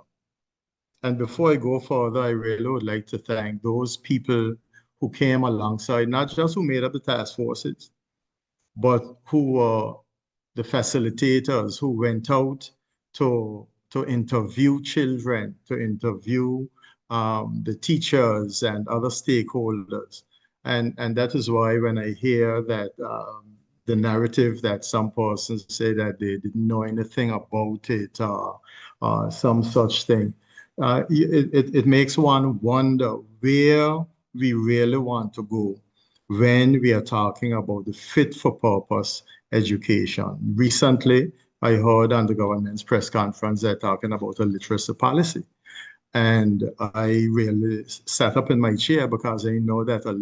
And before I go further, I really would like to thank those people who came alongside, not just who made up the task forces, but who were the facilitators who went out to interview children, to interview the teachers and other stakeholders. And that is why when I hear that the narrative that some persons say that they didn't know anything about it, some such thing, it makes one wonder where we really want to go when we are talking about the fit for purpose education. Recently, I heard on the government's press conference they're talking about a literacy policy. And I really sat up in my chair, because I know that the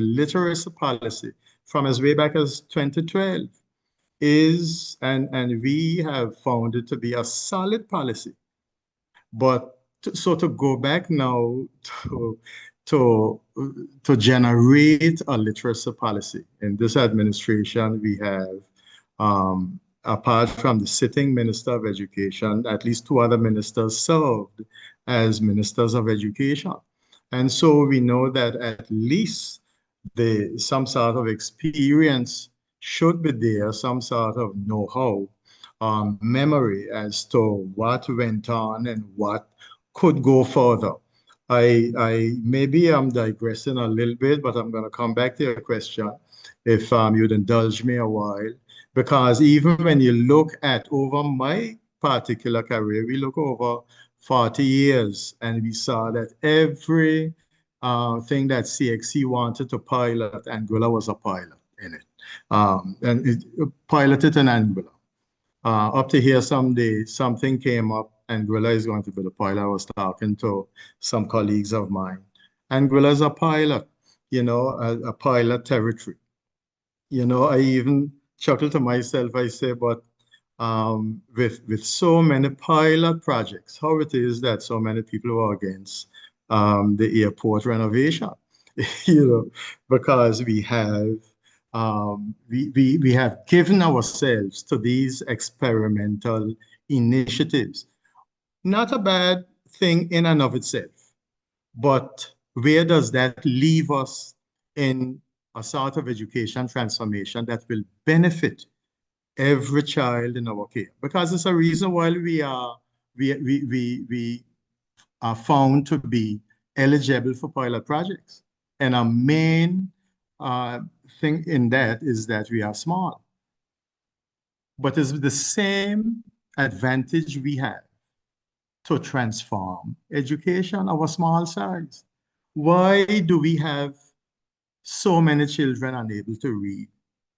literacy policy from as way back as 2012 is, and we have found it to be a solid policy. But so to go back now to generate a literacy policy. In this administration, we have, apart from the sitting Minister of Education, at least two other ministers served as ministers of education. And so we know that at least some sort of experience should be there, some sort of know-how, memory as to what went on and what could go further. Maybe I'm digressing a little bit, but I'm going to come back to your question if you'd indulge me a while. Because even when you look at over my particular career, we look over 40 years, and we saw that every thing that CXC wanted to pilot, Anguilla was a pilot in it. And it piloted in Anguilla. Up to here someday, something came up. Anguilla is going to be the pilot. I was talking to some colleagues of mine. Anguilla is a pilot, you know, a pilot territory. I even chuckle to myself. I say, but with so many pilot projects, how it is that so many people are against the airport renovation, you know, because we have given ourselves to these experimental initiatives. Not a bad thing in and of itself, but where does that leave us in a sort of education transformation that will benefit every child in our care? Because it's a reason why we are found to be eligible for pilot projects. And our main uh, thing in that is that we are small. But it's the same advantage we have to transform education, our small size. Why do we have so many children unable to read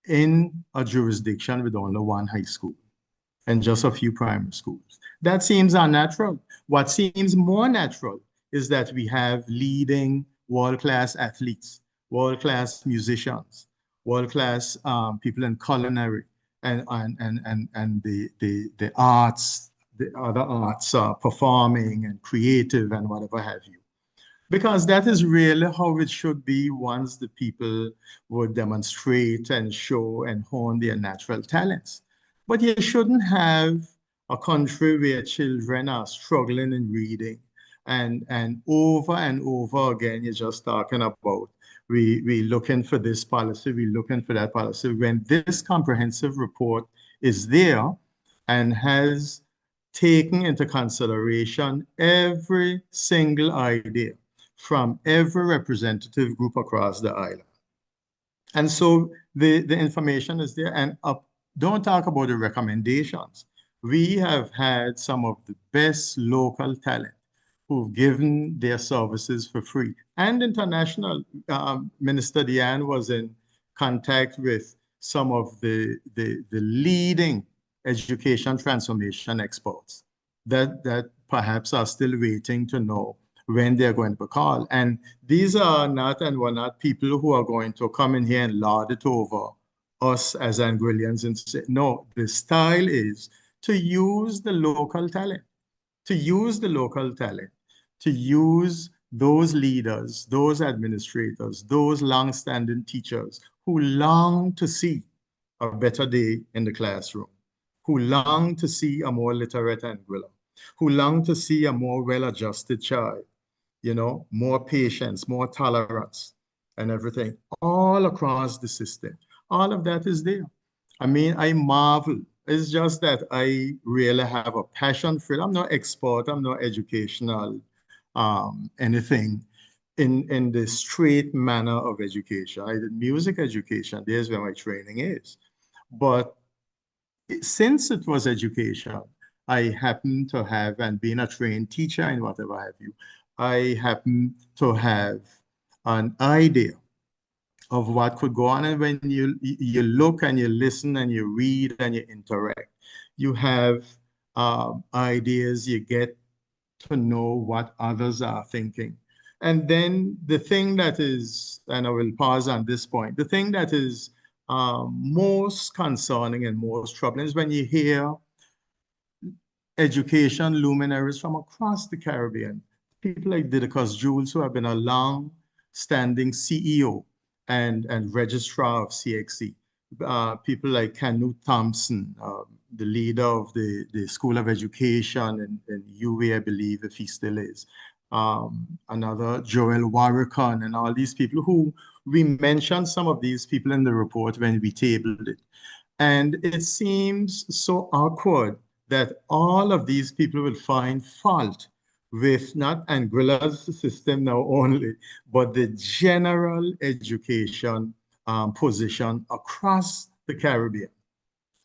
in a jurisdiction with only one high school and just a few primary schools? That seems unnatural. What seems more natural is that we have leading world-class athletes, world-class musicians, world-class people in culinary and the arts, the other arts, performing and creative and whatever have you. Because that is really how it should be once the people would demonstrate and show and hone their natural talents. But you shouldn't have a country where children are struggling in reading and over again, you're just talking about we looking for this policy, we looking for that policy. When this comprehensive report is there and has taken into consideration every single idea from every representative group across the island. And so the information is there. And don't talk about the recommendations. We have had some of the best local talent who've given their services for free. And international, Minister Diane was in contact with some of the leading education transformation experts that perhaps are still waiting to know when they're going to be called. And these are not and were not people who are going to come in here and lord it over us as Anguillians and say, no, the style is to use the local talent, to use the local talent, to use those leaders, those administrators, those long-standing teachers who long to see a better day in the classroom, who long to see a more literate Anguilla, who long to see a more well-adjusted child, more patience, more tolerance, and everything, all across the system. All of that is there. I mean, I marvel. It's just that I really have a passion for it. I'm not expert, I'm not educational, anything in the straight manner of education. I did music education, there's where my training is. But since it was education, I happen to have, and being a trained teacher and whatever have you, I happen to have an idea of what could go on. And when you look and you listen and you read and you interact, you have ideas, you get to know what others are thinking. And then the thing that is, and I will pause on this point, the thing that is most concerning and most troubling is when you hear education luminaries from across the Caribbean, people like Didacus Jules, who have been a long-standing CEO and registrar of CXC, people like Canute Thompson, the leader of the School of Education in UWA, I believe, if he still is. Another Joel Warrican, and all these people who we mentioned some of these people in the report when we tabled it. And it seems so awkward that all of these people will find fault with not Anguilla's system now only, but the general education position across the Caribbean.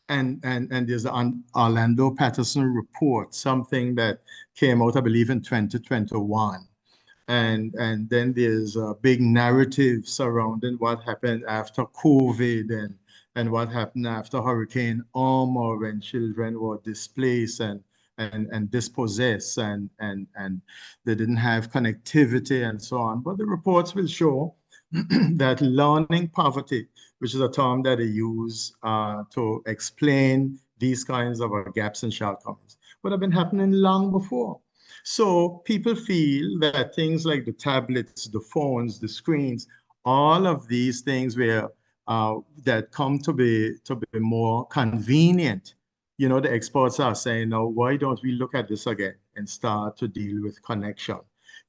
And there's an Orlando Patterson report, something that came out, I believe, in 2021. And then there's a big narrative surrounding what happened after COVID and what happened after Hurricane Irma when children were displaced and dispossessed and they didn't have connectivity and so on. But the reports will show that learning poverty, which is a term that they use to explain these kinds of gaps and shortcomings, would have been happening long before. So people feel that things like the tablets, the phones, the screens, all of these things where that come to be more convenient. You know, the experts are saying, now, why don't we look at this again and start to deal with connection?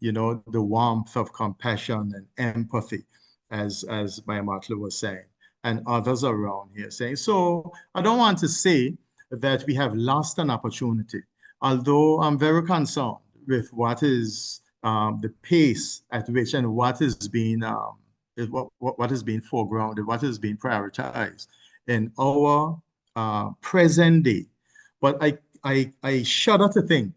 You know, the warmth of compassion and empathy, as Maya Martla was saying, and others around here saying. So I don't want to say that we have lost an opportunity, although I'm very concerned with what is the pace at which and what is being what is being foregrounded, what is being prioritized in our present day. But I shudder to think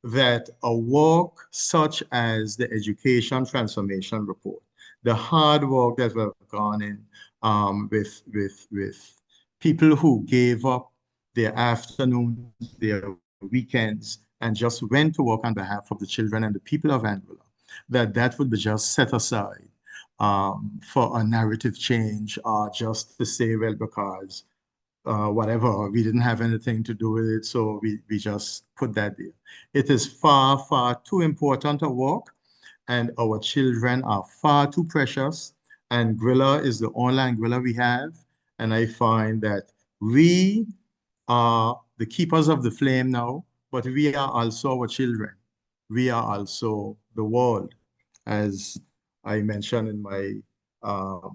that a work such as the Education Transformation Report, the hard work that we've gone in with people who gave up their afternoons, their weekends, and just went to work on behalf of the children and the people of Anguilla, that would be just set aside for a narrative change or just to say, well, because whatever, we didn't have anything to do with it, so we just put that there. It is far, far too important a work, and our children are far too precious, and Anguilla is the only Anguilla we have, and I find that we are the keepers of the flame now, but we are also our children. We are also the world, as I mentioned in my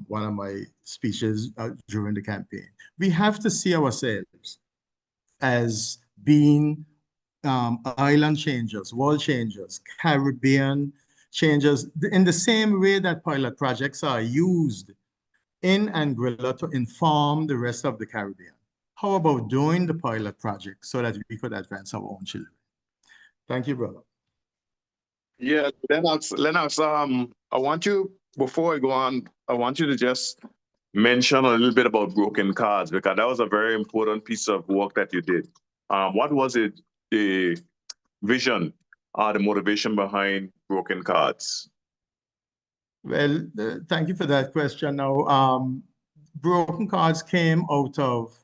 one of my speeches during the campaign. We have to see ourselves as being island changers, world changers, Caribbean changers, in the same way that pilot projects are used in Anguilla to inform the rest of the Caribbean. How about doing the pilot project so that we could advance our own children? Thank you, brother. Yeah, Lennox, I want you, before I go on, I want you to just mention a little bit about broken cards, because that was a very important piece of work that you did. What was it, the vision, the motivation behind broken cards? Well, thank you for that question. Now, broken cards came out of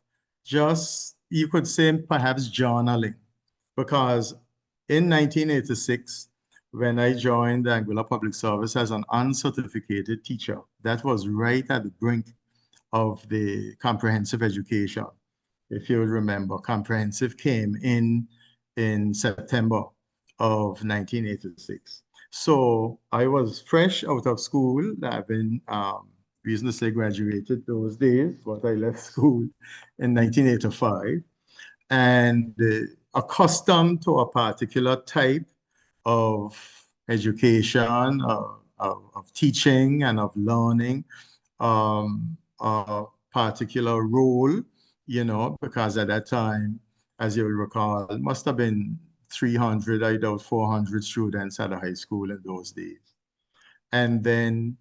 just, you could say, perhaps journaling, because in 1986, when I joined the Anguilla Public Service as an uncertificated teacher, that was right at the brink of the comprehensive education. If you remember, comprehensive came in September of 1986. So I was fresh out of school. I've been reason to say graduated those days, but I left school in 1985, and accustomed to a particular type of education, of teaching and of learning, a particular role, you know, because at that time, as you will recall, it must have been 300, I doubt 400 students at a high school in those days. And then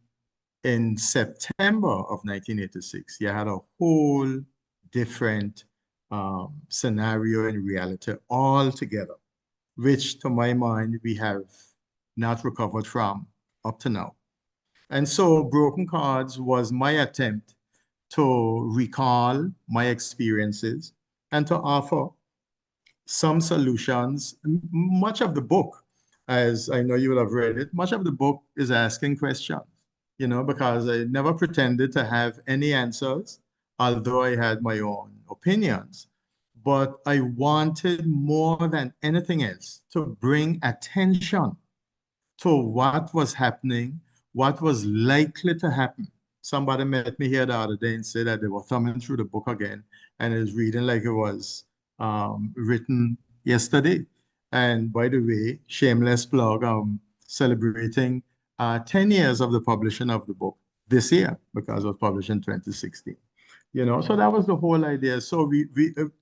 in September of 1986, you had a whole different scenario in reality altogether, which to my mind, we have not recovered from up to now. And so Broken Cards was my attempt to recall my experiences and to offer some solutions. Much of the book, as I know you will have read it, much of the book is asking questions, you know, because I never pretended to have any answers, although I had my own opinions. But I wanted more than anything else to bring attention to what was happening, what was likely to happen. Somebody met me here the other day and said that they were thumbing through the book again and is reading like it was written yesterday. And by the way, shameless plug, celebrating 10 years of the publishing of the book this year, because it was published in 2016. You know, so that was the whole idea. So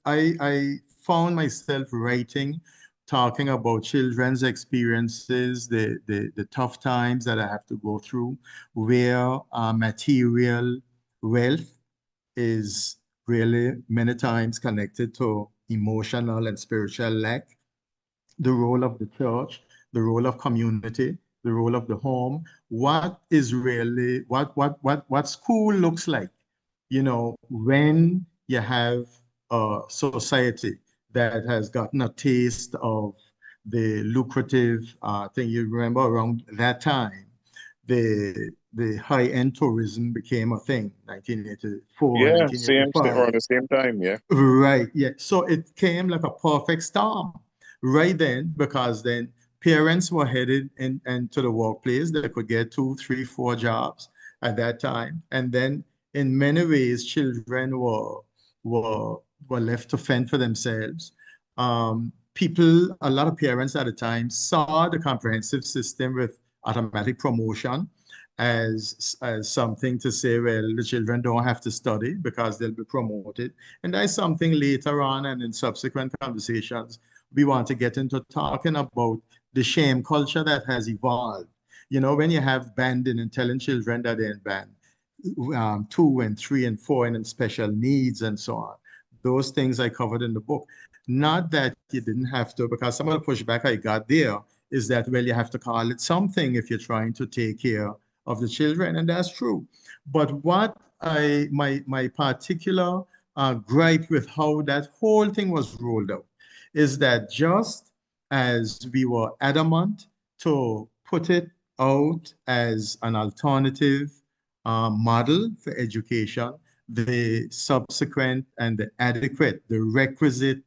I found myself writing, talking about children's experiences, the tough times that I have to go through, where material wealth is really many times connected to emotional and spiritual lack, the role of the church, the role of community the role of the home, what is really, what school looks like, when you have a society that has gotten a taste of the lucrative thing. You remember around that time, the high-end tourism became a thing, 1984, Yeah, same 1985. around the same time. Yeah. Right, yeah. So it came like a perfect storm right then, because then parents were headed into the workplace. They could get two, three, four jobs at that time. And then in many ways, children were were left to fend for themselves. A lot of parents at the time saw the comprehensive system with automatic promotion as something to say, well, the children don't have to study because they'll be promoted. And that's something later on and in subsequent conversations we want to get into, talking about the shame culture that has evolved. When you have banding and telling children that they're in band, 2 and 3 and 4 and in special needs and so on. Those things I covered in the book. Not that you didn't have to, because some of the pushback I got there is that, well, you have to call it something if you're trying to take care of the children, and that's true. But what my particular gripe with how that whole thing was rolled out is that just as we were adamant to put it out as an alternative model for education, the subsequent and the adequate, the requisite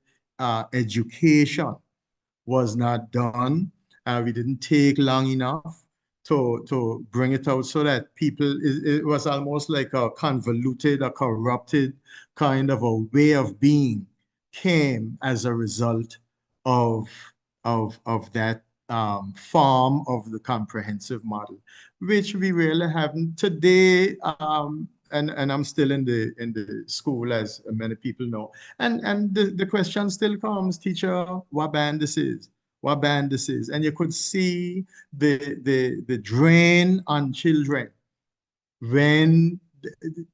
education was not done. We didn't take long enough to bring it out so that it was almost like a convoluted, a corrupted kind of a way of being came as a result of, of that form of the comprehensive model, which we really haven't today. And I'm still in the school, as many people know. And the question still comes, teacher, what band this is? What band this is? And you could see the drain on children when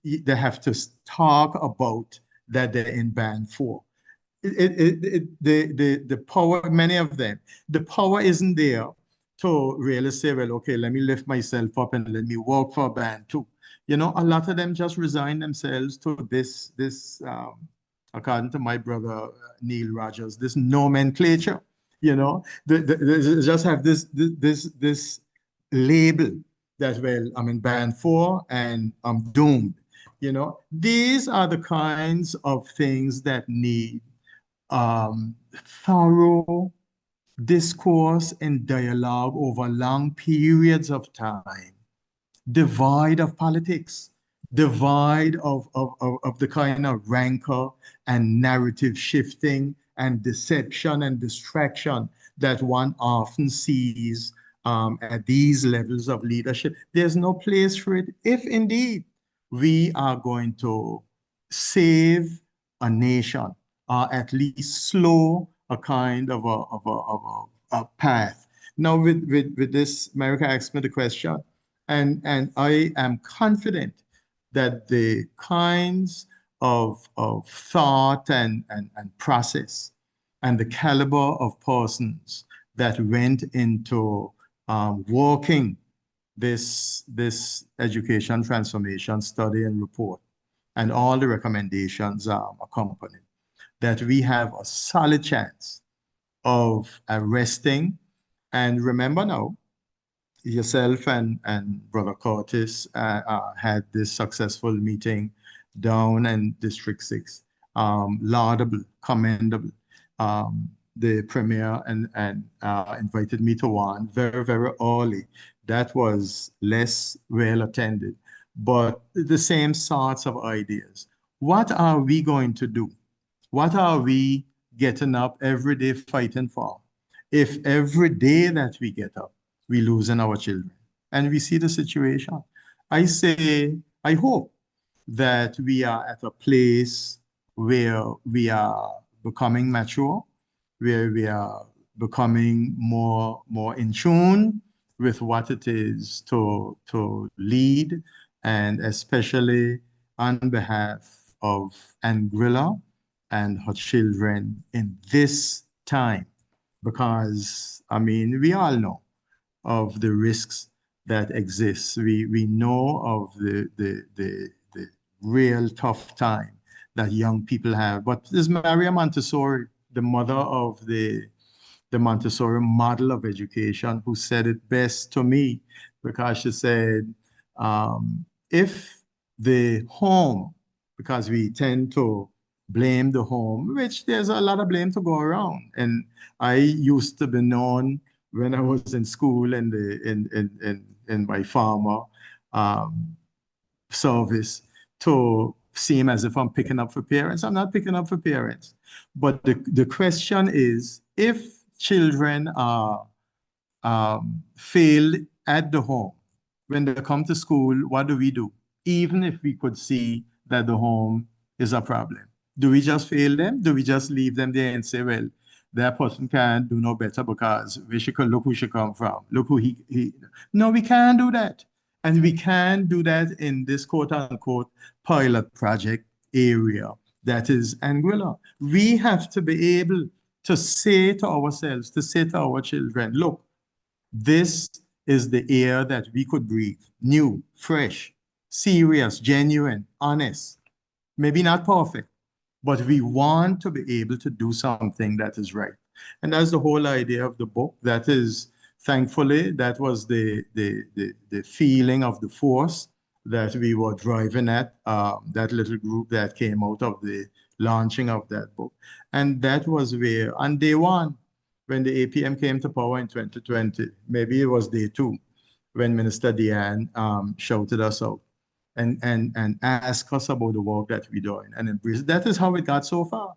they have to talk about that they're in band 4. The power, many of them, the power isn't there to really say, well, okay, let me lift myself up and let me work for band 2. A lot of them just resign themselves to according to my brother Neil Rogers, this nomenclature. They just have this label that, well, I'm in band 4 and I'm doomed. These are the kinds of things that need thorough discourse and dialogue over long periods of time, devoid of politics, devoid of the kind of rancor and narrative shifting and deception and distraction that one often sees at these levels of leadership. There's no place for it if indeed we are going to save a nation, or at least slow a kind of a path. Now, with this, America asked me the question, and I am confident that the kinds of thought and process and the caliber of persons that went into working this education transformation study and report and all the recommendations accompanied, that we have a solid chance of arresting. And remember now, yourself and Brother Curtis had this successful meeting down in District 6. Laudable, commendable. The premier and invited me to one very, very early. That was less well attended, but the same sorts of ideas. What are we going to do? What are we getting up every day fighting for? If every day that we get up, we losing our children. And we see the situation. I say, I hope that we are at a place where we are becoming mature, where we are becoming more in tune with what it is to lead, and especially on behalf of Anguilla and her children in this time. Because, I mean, we all know of the risks that exist. We know of the real tough time that young people have. But there's Maria Montessori, the mother of the Montessori model of education, who said it best to me, because she said, if the home, because we tend to blame the home, which there's a lot of blame to go around. And I used to be known when I was in school and in my farmer um, service to seem as if I'm picking up for parents. I'm not picking up for parents. But the question is, if children are failed at the home, when they come to school, what do we do? Even if we could see that the home is a problem, do we just fail them? Do we just leave them there and say, well, that person can't do no better because we should look who she come from. Look who he. No, we can't do that. And we can't do that in this quote unquote pilot project area that is Anguilla. We have to be able to say to ourselves, to say to our children, look, this is the air that we could breathe. New, fresh, serious, genuine, honest. Maybe not perfect, but we want to be able to do something that is right. And that's the whole idea of the book. That is, thankfully, that was the feeling of the force that we were driving at, that little group that came out of the launching of that book. And that was where, on day one, when the APM came to power in 2020, maybe it was day two, when Minister Deanne shouted us out and asked us about the work that we're doing and embrace. That is how it got so far.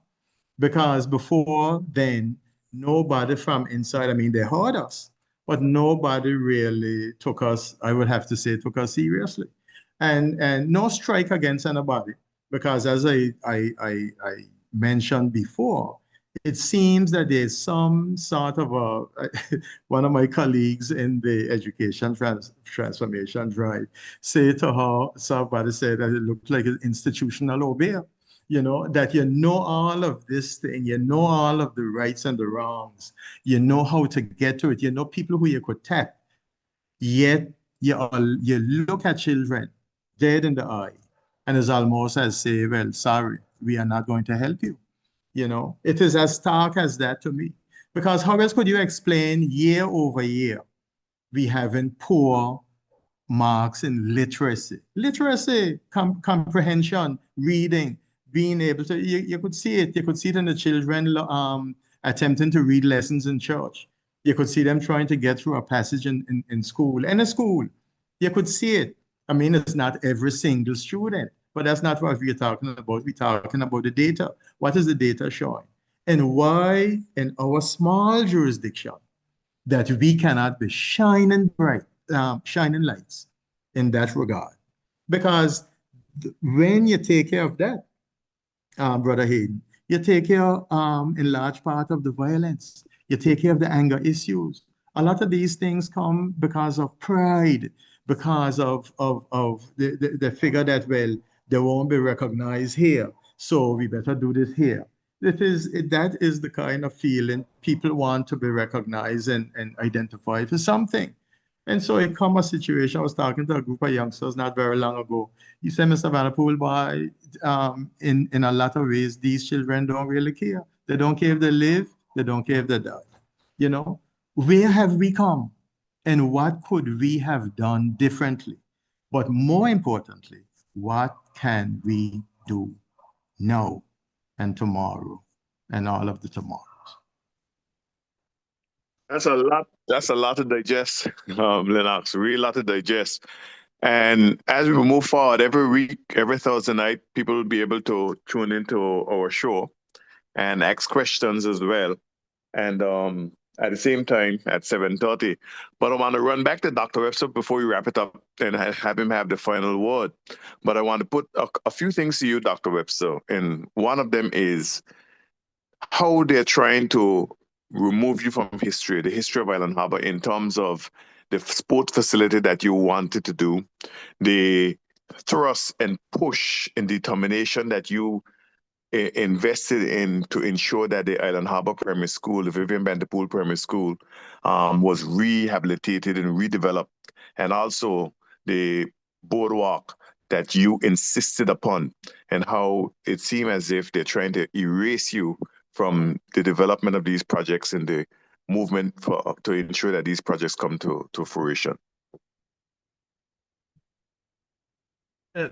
Because before then, nobody from inside, I mean, they heard us, but nobody really took us, I would have to say, took us seriously. And no strike against anybody, because as I mentioned before, it seems that there's some sort of a, one of my colleagues in the education transformation drive say to her, somebody said that it looked like an institutional obey, you know, that you know all of this thing, you know all of the rights and the wrongs, you know how to get to it, you know people who you could tap, yet you look at children dead in the eye, and it's almost as say, well, sorry, we are not going to help you. You know, it is as stark as that to me. Because how else could you explain year over year we having poor marks in literacy, comprehension, reading, being able to, you could see it. You could see it in the children attempting to read lessons in church. You could see them trying to get through a passage in school. In a school, you could see it. I mean, it's not every single student, but that's not what we're talking about. We're talking about the data. What is the data showing? And why in our small jurisdiction that we cannot be shining bright, shining lights in that regard. Because when you take care of that, Brother Hayden, you take care in large part of the violence. You take care of the anger issues. A lot of these things come because of pride, because of the figure that, well, they won't be recognized here, so we better do this here. That is the kind of feeling people want to be recognized and identified for something. And so it come a situation. I was talking to a group of youngsters not very long ago. You said, Mr. Vanderpool, boy, in a lot of ways, these children don't really care. They don't care if they live, they don't care if they die. You know, where have we come? And what could we have done differently? But more importantly, what can we do now and tomorrow and all of the tomorrows? That's a lot. That's a lot to digest, Lennox. Really a lot to digest. And as we move forward, every week, every Thursday night, people will be able to tune into our show and ask questions as well. And at the same time at 7:30. But I want to run back to Dr. Webster before we wrap it up and have him have the final word. But I want to put a few things to you, Dr. Webster. And one of them is how they're trying to remove you from history, the history of Island Harbor, in terms of the sport facility that you wanted to do, the thrust and push and determination that you invested in to ensure that the Island Harbor Primary School, the Vivian Vanderpool Primary School, was rehabilitated and redeveloped, and also the boardwalk that you insisted upon, and how it seemed as if they're trying to erase you from the development of these projects and the movement to ensure that these projects come to fruition. Uh,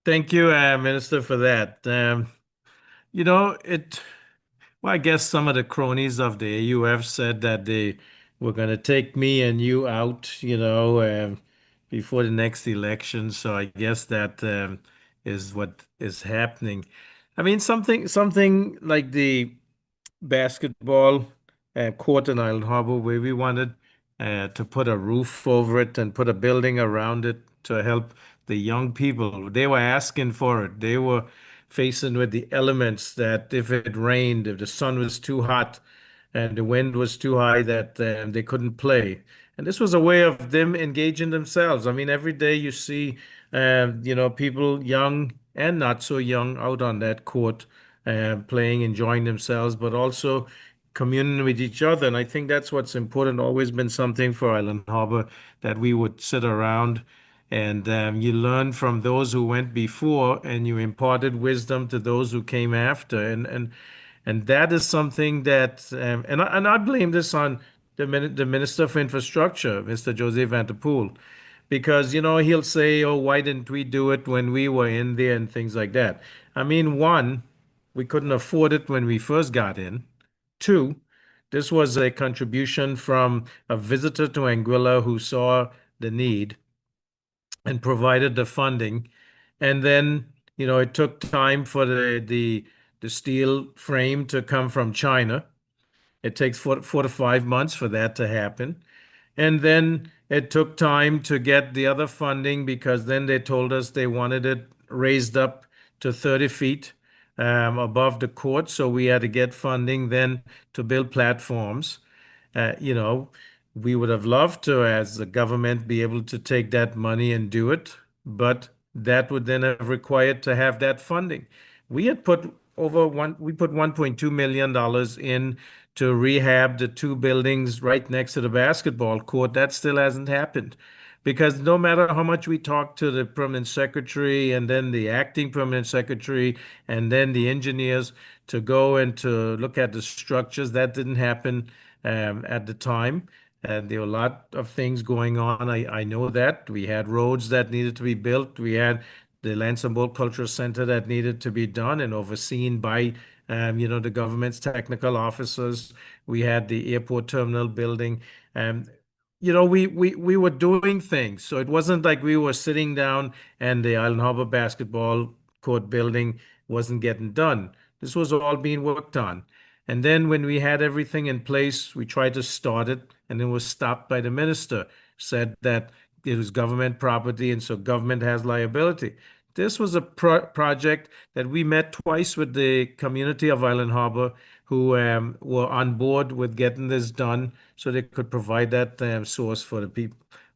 Thank you, Minister, for that. You know, well, I guess some of the cronies of the AUF said that they were going to take me and you out, before the next election. So I guess that is what is happening. I mean, something like the basketball court in Island Harbor, where we wanted to put a roof over it and put a building around it to help the young people. They were asking for it. They were facing with the elements that if it rained, if the sun was too hot and the wind was too high, that they couldn't play. And this was a way of them engaging themselves. I mean, every day you see, people young and not so young out on that court playing, enjoying themselves, but also communing with each other. And I think that's what's important, always been something for Island Harbor, that we would sit around and you learn from those who went before and you imparted wisdom to those who came after. And that is something that, and I blame this on the Minister for Infrastructure, Mr. Jose Vanterpool, because, he'll say, oh, why didn't we do it when we were in there and things like that. I mean, one, we couldn't afford it when we first got in. Two, this was a contribution from a visitor to Anguilla who saw the need and provided the funding. And then, it took time for the steel frame to come from China. It takes 4 to 5 months for that to happen. And then it took time to get the other funding, because then they told us they wanted it raised up to 30 feet above the court. So we had to get funding then to build platforms. Uh, you know, we would have loved to, as the government, be able to take that money and do it, but that would then have required to have that funding. We had put we put $1.2 million in to rehab the two buildings right next to the basketball court. That still hasn't happened. Because no matter how much we talk to the permanent secretary and then the acting permanent secretary and then the engineers to go and to look at the structures, that didn't happen at the time. And there were a lot of things going on. I know that. We had roads that needed to be built. We had the Lansing Bowl Cultural Center that needed to be done and overseen by, the government's technical officers. We had the airport terminal building. We were doing things. So it wasn't like we were sitting down and the Island Harbor basketball court building wasn't getting done. This was all being worked on. And then when we had everything in place, we tried to start it, and it was stopped by the minister, said that it was government property, and so government has liability. This was a project that we met twice with the community of Island Harbor, who were on board with getting this done so they could provide that source for the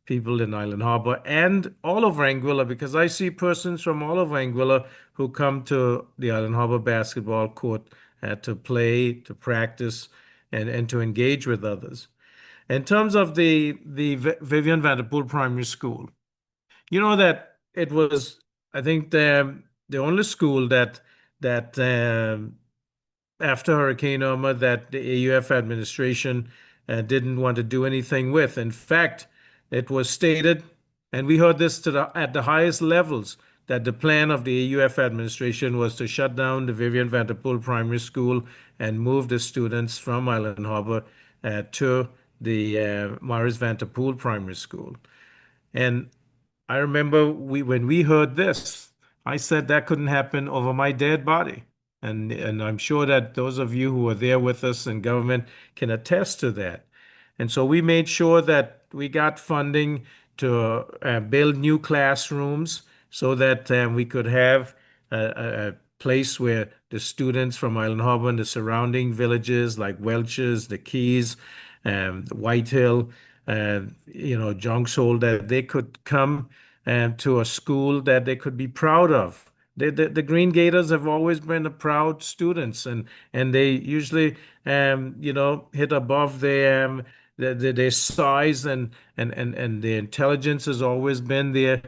people in Island Harbor and all over Anguilla, because I see persons from all over Anguilla who come to the Island Harbor basketball court to play, to practice, and to engage with others. In terms of the Vivian Vanderpool Primary School, you know that it was, I think, the only school that after Hurricane Irma that the AUF administration didn't want to do anything with. In fact, it was stated, and we heard this at the highest levels, that the plan of the AUF administration was to shut down the Vivian Vanderpool Primary School and move the students from Island Harbor to the Morris Vanderpool Primary School. And I remember when we heard this, I said that couldn't happen over my dead body. And I'm sure that those of you who were there with us in government can attest to that. And so we made sure that we got funding to build new classrooms so that we could have a place where the students from Island Harbor and the surrounding villages like Welch's, the Keys, White Hill, Jonks Hole, that they could come to a school that they could be proud of, The Green Gators have always been the proud students, and they usually hit above their size, and their intelligence has always been there.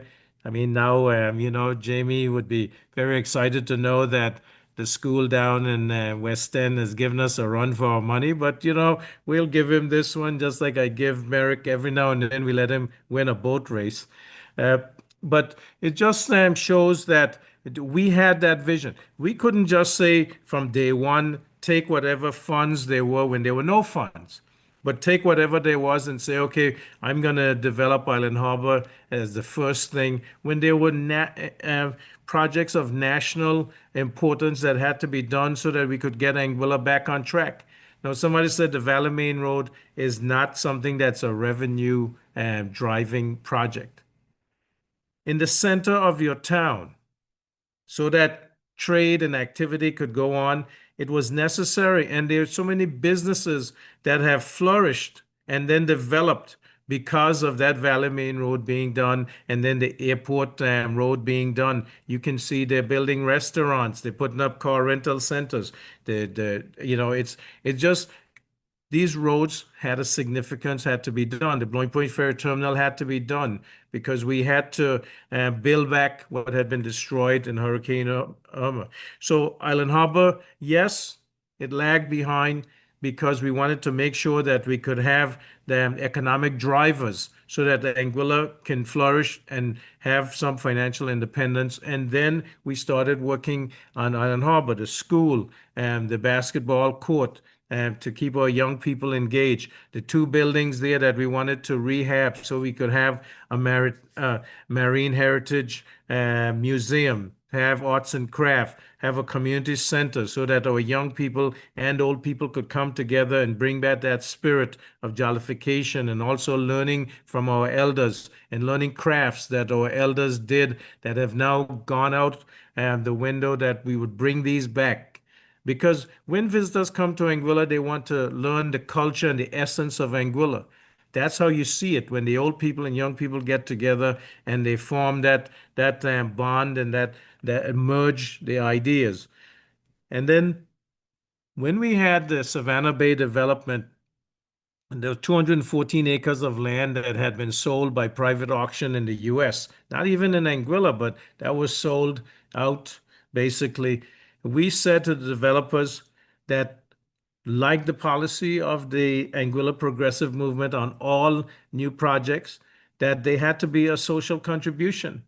I mean, now Jamie would be very excited to know that the school down in West End has given us a run for our money, but we'll give him this one just like I give Merrick every now and then. We let him win a boat race. Uh, but it just shows that we had that vision. We couldn't just say from day one, take whatever funds there were when there were no funds, but take whatever there was and say, okay, I'm going to develop Island Harbor as the first thing when there were projects of national importance that had to be done so that we could get Anguilla back on track. Now, somebody said the Valley Main Road is not something that's a revenue driving project. In the center of your town, so that trade and activity could go on, it was necessary. And there are so many businesses that have flourished and then developed because of that Valley Main Road being done, and then the airport road being done. You can see they're building restaurants, they're putting up car rental centers. It's just these roads had a significance, had to be done. The Blowing Point Ferry Terminal had to be done because we had to build back what had been destroyed in Hurricane Irma. So Island Harbor, yes, it lagged behind because we wanted to make sure that we could have the economic drivers so that Anguilla can flourish and have some financial independence. And then we started working on Island Harbor, the school, and the basketball court, to keep our young people engaged. The two buildings there that we wanted to rehab so we could have a marine heritage museum, have arts and craft, have a community center so that our young people and old people could come together and bring back that spirit of jollification, and also learning from our elders and learning crafts that our elders did that have now gone out the window, that we would bring these back. Because when visitors come to Anguilla, they want to learn the culture and the essence of Anguilla. That's how you see it when the old people and young people get together and they form that bond, and that merge the ideas. And then when we had the Savannah Bay development, and there were 214 acres of land that had been sold by private auction in the US, not even in Anguilla, but that was sold out basically. We said to the developers that, like the policy of the Anguilla Progressive Movement on all new projects, that they had to be a social contribution.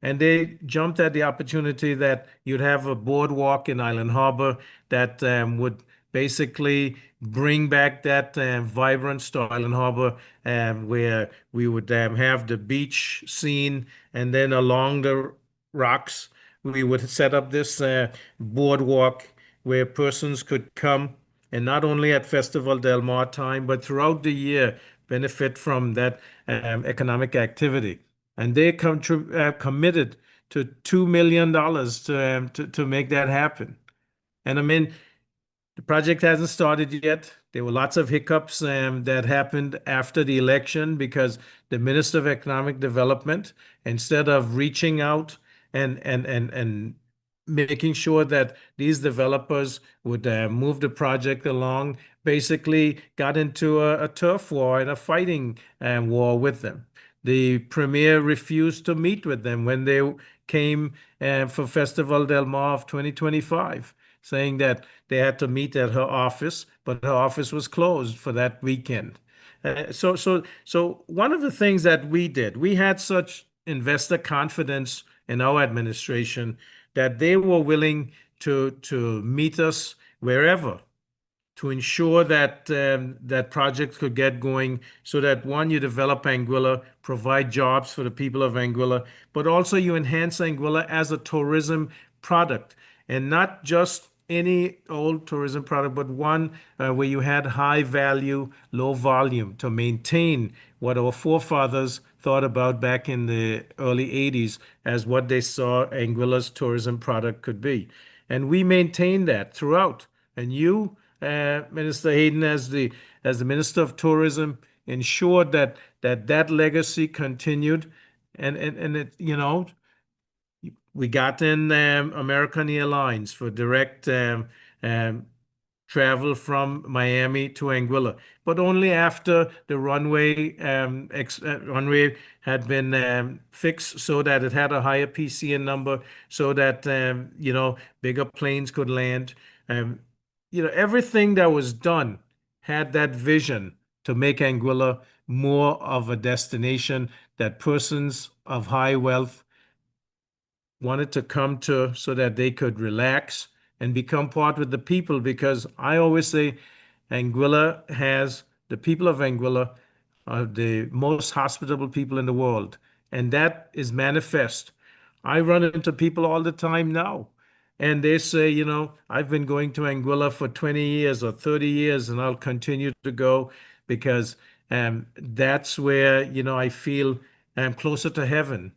And they jumped at the opportunity that you'd have a boardwalk in Island Harbor that would basically bring back that vibrance to Island Harbor, where we would have the beach scene, and then along the rocks, we would set up this boardwalk where persons could come and not only at Festival del Mar time, but throughout the year benefit from that economic activity. And they committed to $2 million to make that happen. And I mean, the project hasn't started yet. There were lots of hiccups that happened after the election because the Minister of Economic Development, instead of reaching out and making sure that these developers would move the project along, basically got into a turf war and a fighting war with them. The premier refused to meet with them when they came for Festival del Mar of 2025, saying that they had to meet at her office, but her office was closed for that weekend. So one of the things that we did, we had such investor confidence in our administration that they were willing to meet us wherever to ensure that that project could get going, so that one, you develop Anguilla, provide jobs for the people of Anguilla, but also you enhance Anguilla as a tourism product, and not just any old tourism product, but one where you had high value, low volume to maintain what our forefathers thought about back in the early 80s as what they saw Anguilla's tourism product could be. And we maintained that throughout. And you, Minister Hayden, as the Minister of Tourism, ensured that legacy continued, and it We got in American Airlines for direct um, travel from Miami to Anguilla, but only after the runway had been fixed so that it had a higher PCN number, so that bigger planes could land. Um, everything that was done had that vision to make Anguilla more of a destination that persons of high wealth wanted to come to so that they could relax and become part with the people, because I always say the people of Anguilla are the most hospitable people in the world, and that is manifest. I run into people all the time now, and they say, I've been going to Anguilla for 20 years or 30 years, and I'll continue to go because that's where, I feel I'm closer to heaven.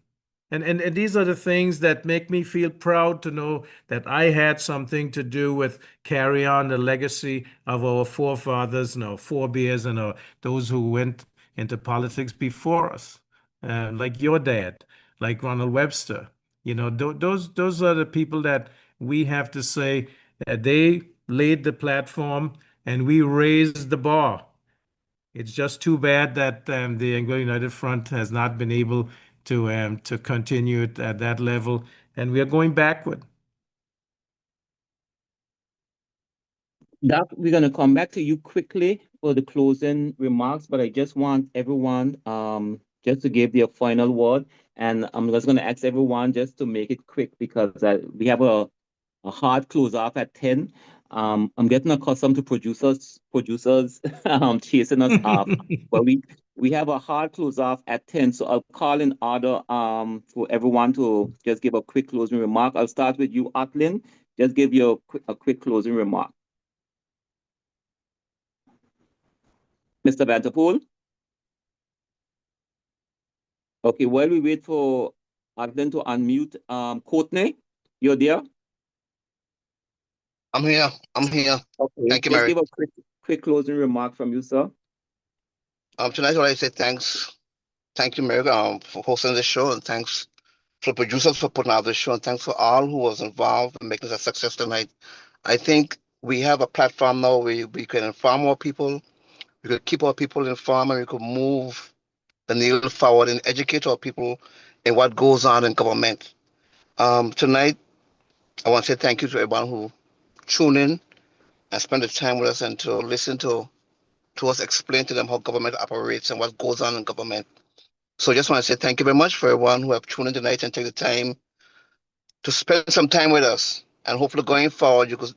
And these are the things that make me feel proud to know that I had something to do with carry on the legacy of our forefathers and our forebears and those who went into politics before us, like your dad, like Ronald Webster. Those are the people that we have to say that they laid the platform and we raised the bar. It's just too bad that the Anglo United Front has not been able to continue it at that level, and we are going backward. Doc, we're going to come back to you quickly for the closing remarks, but I just want everyone just to give their final word. And I'm just going to ask everyone just to make it quick because we have a hard close off at 10. I'm getting accustomed to producers chasing us off, but we have a hard close off at 10. So I'll call in order for everyone to just give a quick closing remark. I'll start with you, Atlin. Just give you a quick closing remark. Mr. Vanterpool? Okay, while we wait for Atlin to unmute, Courtney, you're there? I'm here. Okay, Thank you, just Mary. give a quick closing remark from you, sir. Tonight, I say thanks. Thank you, Mary, for hosting the show, and thanks to the producers for putting out the show, and thanks for all who was involved in making this a success tonight. I think we have a platform now where we can inform more people, we could keep our people informed, and we could move the needle forward and educate our people in what goes on in government. Tonight, I want to say thank you to everyone who tuned in and spent the time with us and to listen to us explain to them how government operates and what goes on in government. So I just want to say thank you very much for everyone who have tuned in tonight and take the time to spend some time with us. And hopefully going forward, you could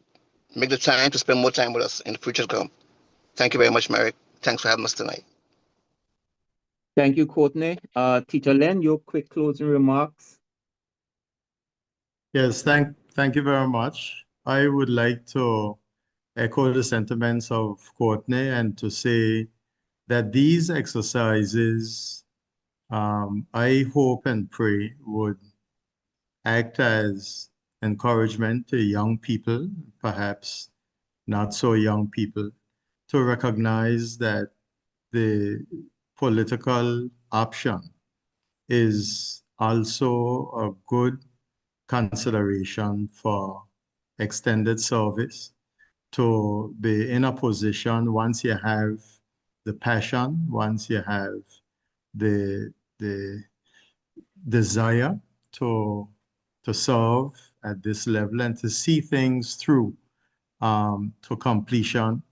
make the time to spend more time with us in the future to come. Thank you very much, Merrick. Thanks for having us tonight. Thank you, Courtney. Teacher Len, your quick closing remarks. Yes, thank you very much. I would like to echo the sentiments of Courtney and to say that these exercises, I hope and pray would act as encouragement to young people, perhaps not so young people, to recognize that the political option is also a good consideration for extended service, to be in a position once you have the passion, once you have the desire to serve at this level and to see things through to completion,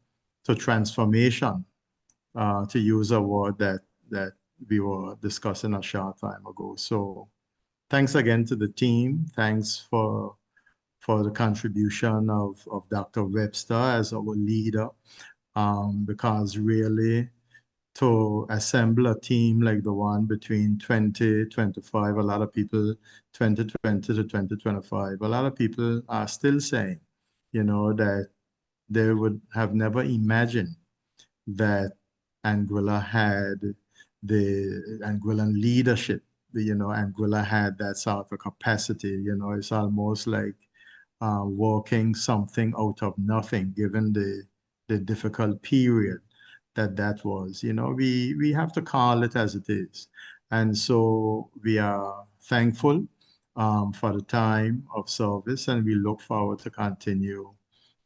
to transformation, to use a word that we were discussing a short time ago. So thanks again to the team. Thanks for the contribution of Dr. Webster as our leader, because really to assemble a team like the one between 2025, a lot of people, 2020 to 2025, a lot of people are still saying, that they would have never imagined that Anguilla had the Anguillan leadership, Anguilla had that sort of capacity, it's almost like working something out of nothing, given the difficult period that was. We have to call it as it is. And so we are thankful for the time of service, and we look forward to continue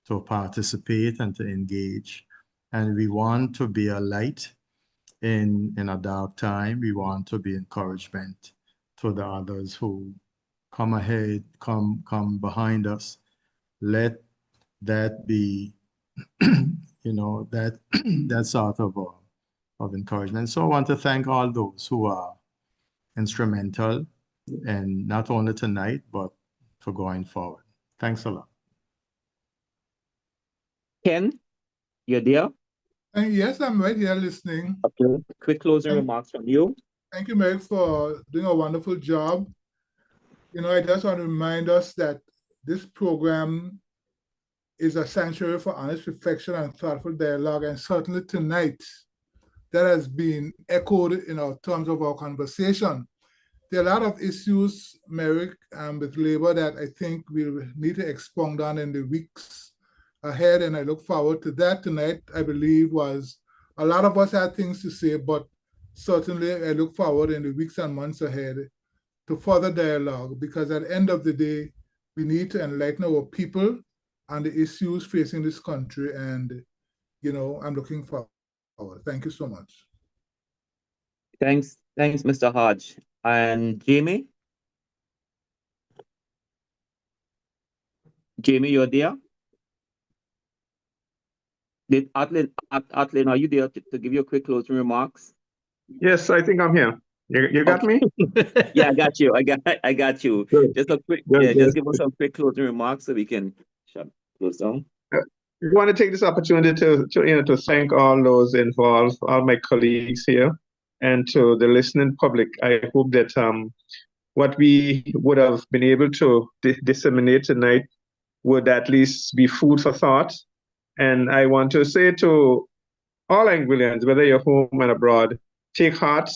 to participate and to engage. And we want to be a light in a dark time. We want to be encouragement to the others who come ahead, come behind us. Let that be, that that sort of encouragement. So I want to thank all those who are instrumental, and not only tonight, but for going forward. Thanks a lot. Ken, you're there? Yes, I'm right here listening. Okay. Quick closing remarks from you. Thank you, Meg, for doing a wonderful job. I just want to remind us that this program is a sanctuary for honest reflection and thoughtful dialogue. And certainly tonight, that has been echoed in our terms of our conversation. There are a lot of issues, Merrick, with labor that I think we'll need to expound on in the weeks ahead. And I look forward to that. Tonight, I believe, was a lot of us had things to say, but certainly I look forward in the weeks and months ahead to further dialogue, because at the end of the day, we need to enlighten our people on the issues facing this country. And, I'm looking forward. Thank you so much. Thanks, Mr. Hodge. And Jamie? Jamie, you're there? Did Atlin, are you there to give you a quick closing remarks? Yes, I think I'm here. You got me? Yeah, I got you. I got you. Good. Just a quick, Good, just good. give us some quick closing remarks so we can close down. I want to take this opportunity to thank all those involved, all my colleagues here, and to the listening public. I hope that what we would have been able to disseminate tonight would at least be food for thought. And I want to say to all Anguillians, whether you're home and abroad, take heart.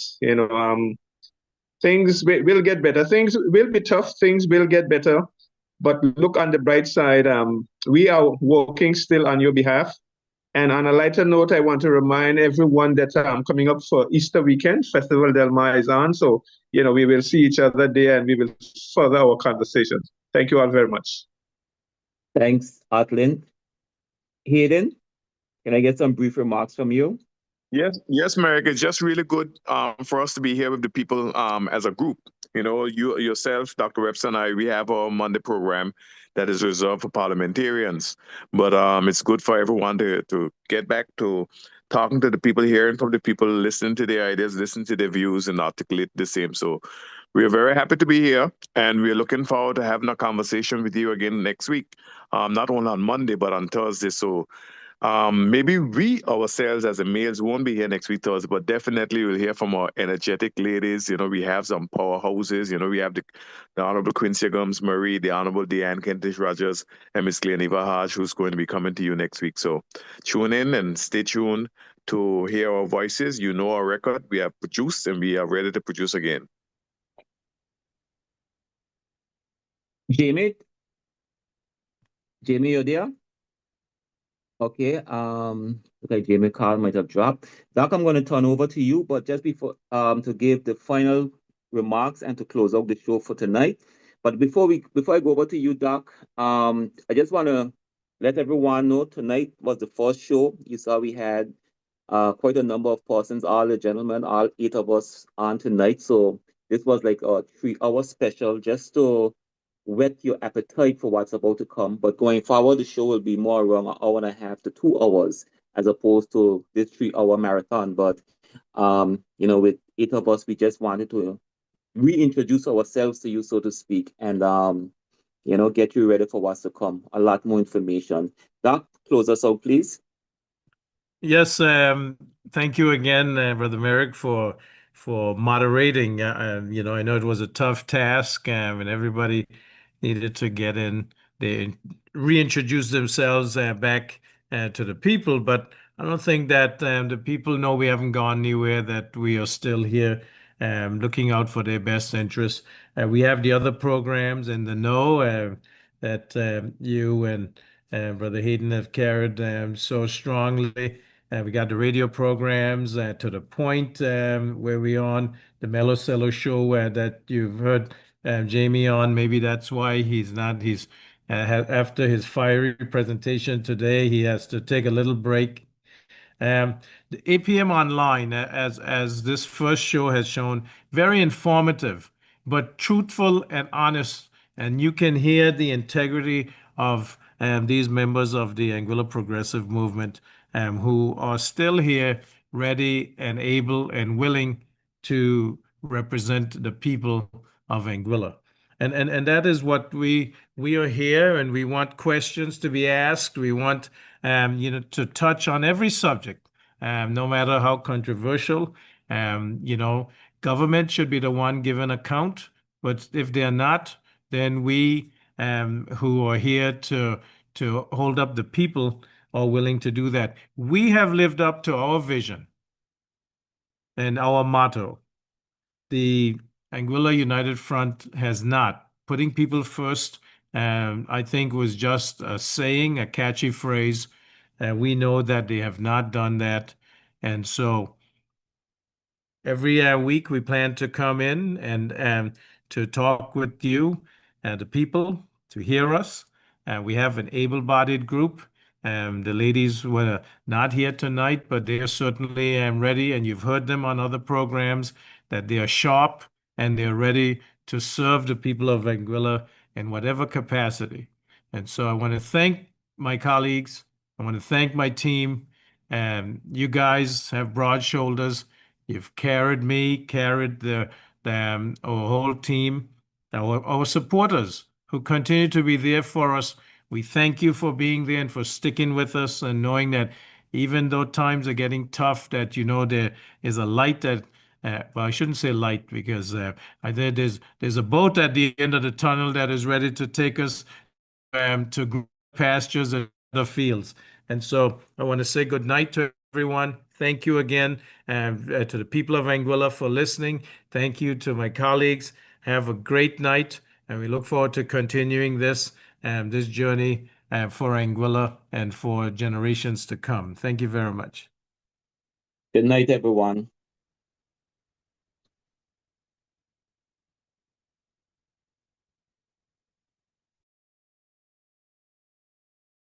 Things will get better. Things will be tough. Things will get better. But look on the bright side. We are working still on your behalf. And on a lighter note, I want to remind everyone that coming up for Easter weekend, Festival Del Mar is on. So, we will see each other there and we will further our conversations. Thank you all very much. Thanks, Atlin. Hayden, can I get some brief remarks from you? Yes, Merrick. It's just really good for us to be here with the people as a group. You yourself, Dr. Webster, and I, we have our Monday program that is reserved for parliamentarians. But it's good for everyone to get back to talking to the people, hearing from the people, listening to their ideas, listening to their views, and articulate the same. So we are very happy to be here, and we're looking forward to having a conversation with you again next week. Not only on Monday, but on Thursday. So maybe we ourselves as a males won't be here next week, Thursday, but definitely we'll hear from our energetic ladies. We have some powerhouses. We have the Honorable Quincy Gums Murray, the Honorable Deanne Kentish Rogers, and Miss Cleoniva Hodge, who's going to be coming to you next week. So tune in and stay tuned to hear our voices. Our record. We have produced and we are ready to produce again. Jamie, you're there? Okay, okay, Jamie Carl might have dropped. Doc, I'm going to turn over to you, but just before to give the final remarks and to close out the show for tonight. But before I go over to you, Doc, I just want to let everyone know tonight was the first show. You saw we had quite a number of persons, all the gentlemen, all 8 of us on tonight. So this was like a 3-hour special just to whet your appetite for what's about to come. But going forward, the show will be more around an hour and a half to 2 hours as opposed to this 3-hour marathon. But with 8 of us, we just wanted to reintroduce ourselves to you, so to speak, and get you ready for what's to come. A lot more information. Doc, close us out, please. Yes, thank you again, Brother Merrick, for moderating. I know it was a tough task, and everybody needed to get in. They reintroduce themselves back to the people, but I don't think that the people know we haven't gone anywhere, that we are still here looking out for their best interests. We have the other programs in the know that you and Brother Hayden have carried so strongly. We got the radio programs to the point where we're on the Mellow Cello show that you've heard Jamie on. Maybe that's why he's not. After his fiery presentation today, he has to take a little break. The APM Online, as this first show has shown, very informative, but truthful and honest. And you can hear the integrity of these members of the Anguilla Progressive Movement who are still here, ready and able and willing to represent the people of Anguilla. And that is what we are here, and we want questions to be asked. We want to touch on every subject, no matter how controversial. Government should be the one giving account, but if they're not, then we who are here to hold up the people are willing to do that. We have lived up to our vision and our motto. The Anguilla United Front has not. Putting people first, I think, was just a saying, a catchy phrase. We know that they have not done that. And so every week we plan to come in and to talk with you, the people, to hear us. We have an able-bodied group. The ladies were not here tonight, but they are certainly ready, and you've heard them on other programs, that they are sharp and they're ready to serve the people of Anguilla in whatever capacity. And so I want to thank my colleagues. I want to thank my team. You guys have broad shoulders. You've carried me, carried our whole team, our supporters who continue to be there for us. We thank you for being there and for sticking with us and knowing that even though times are getting tough, that there is a light that, well, I shouldn't say light because there's a boat at the end of the tunnel that is ready to take us to green pastures and other fields. And so I want to say good night to everyone. Thank you again to the people of Anguilla for listening. Thank you to my colleagues. Have a great night, and we look forward to continuing this journey for Anguilla and for generations to come. Thank you very much. Good night, everyone.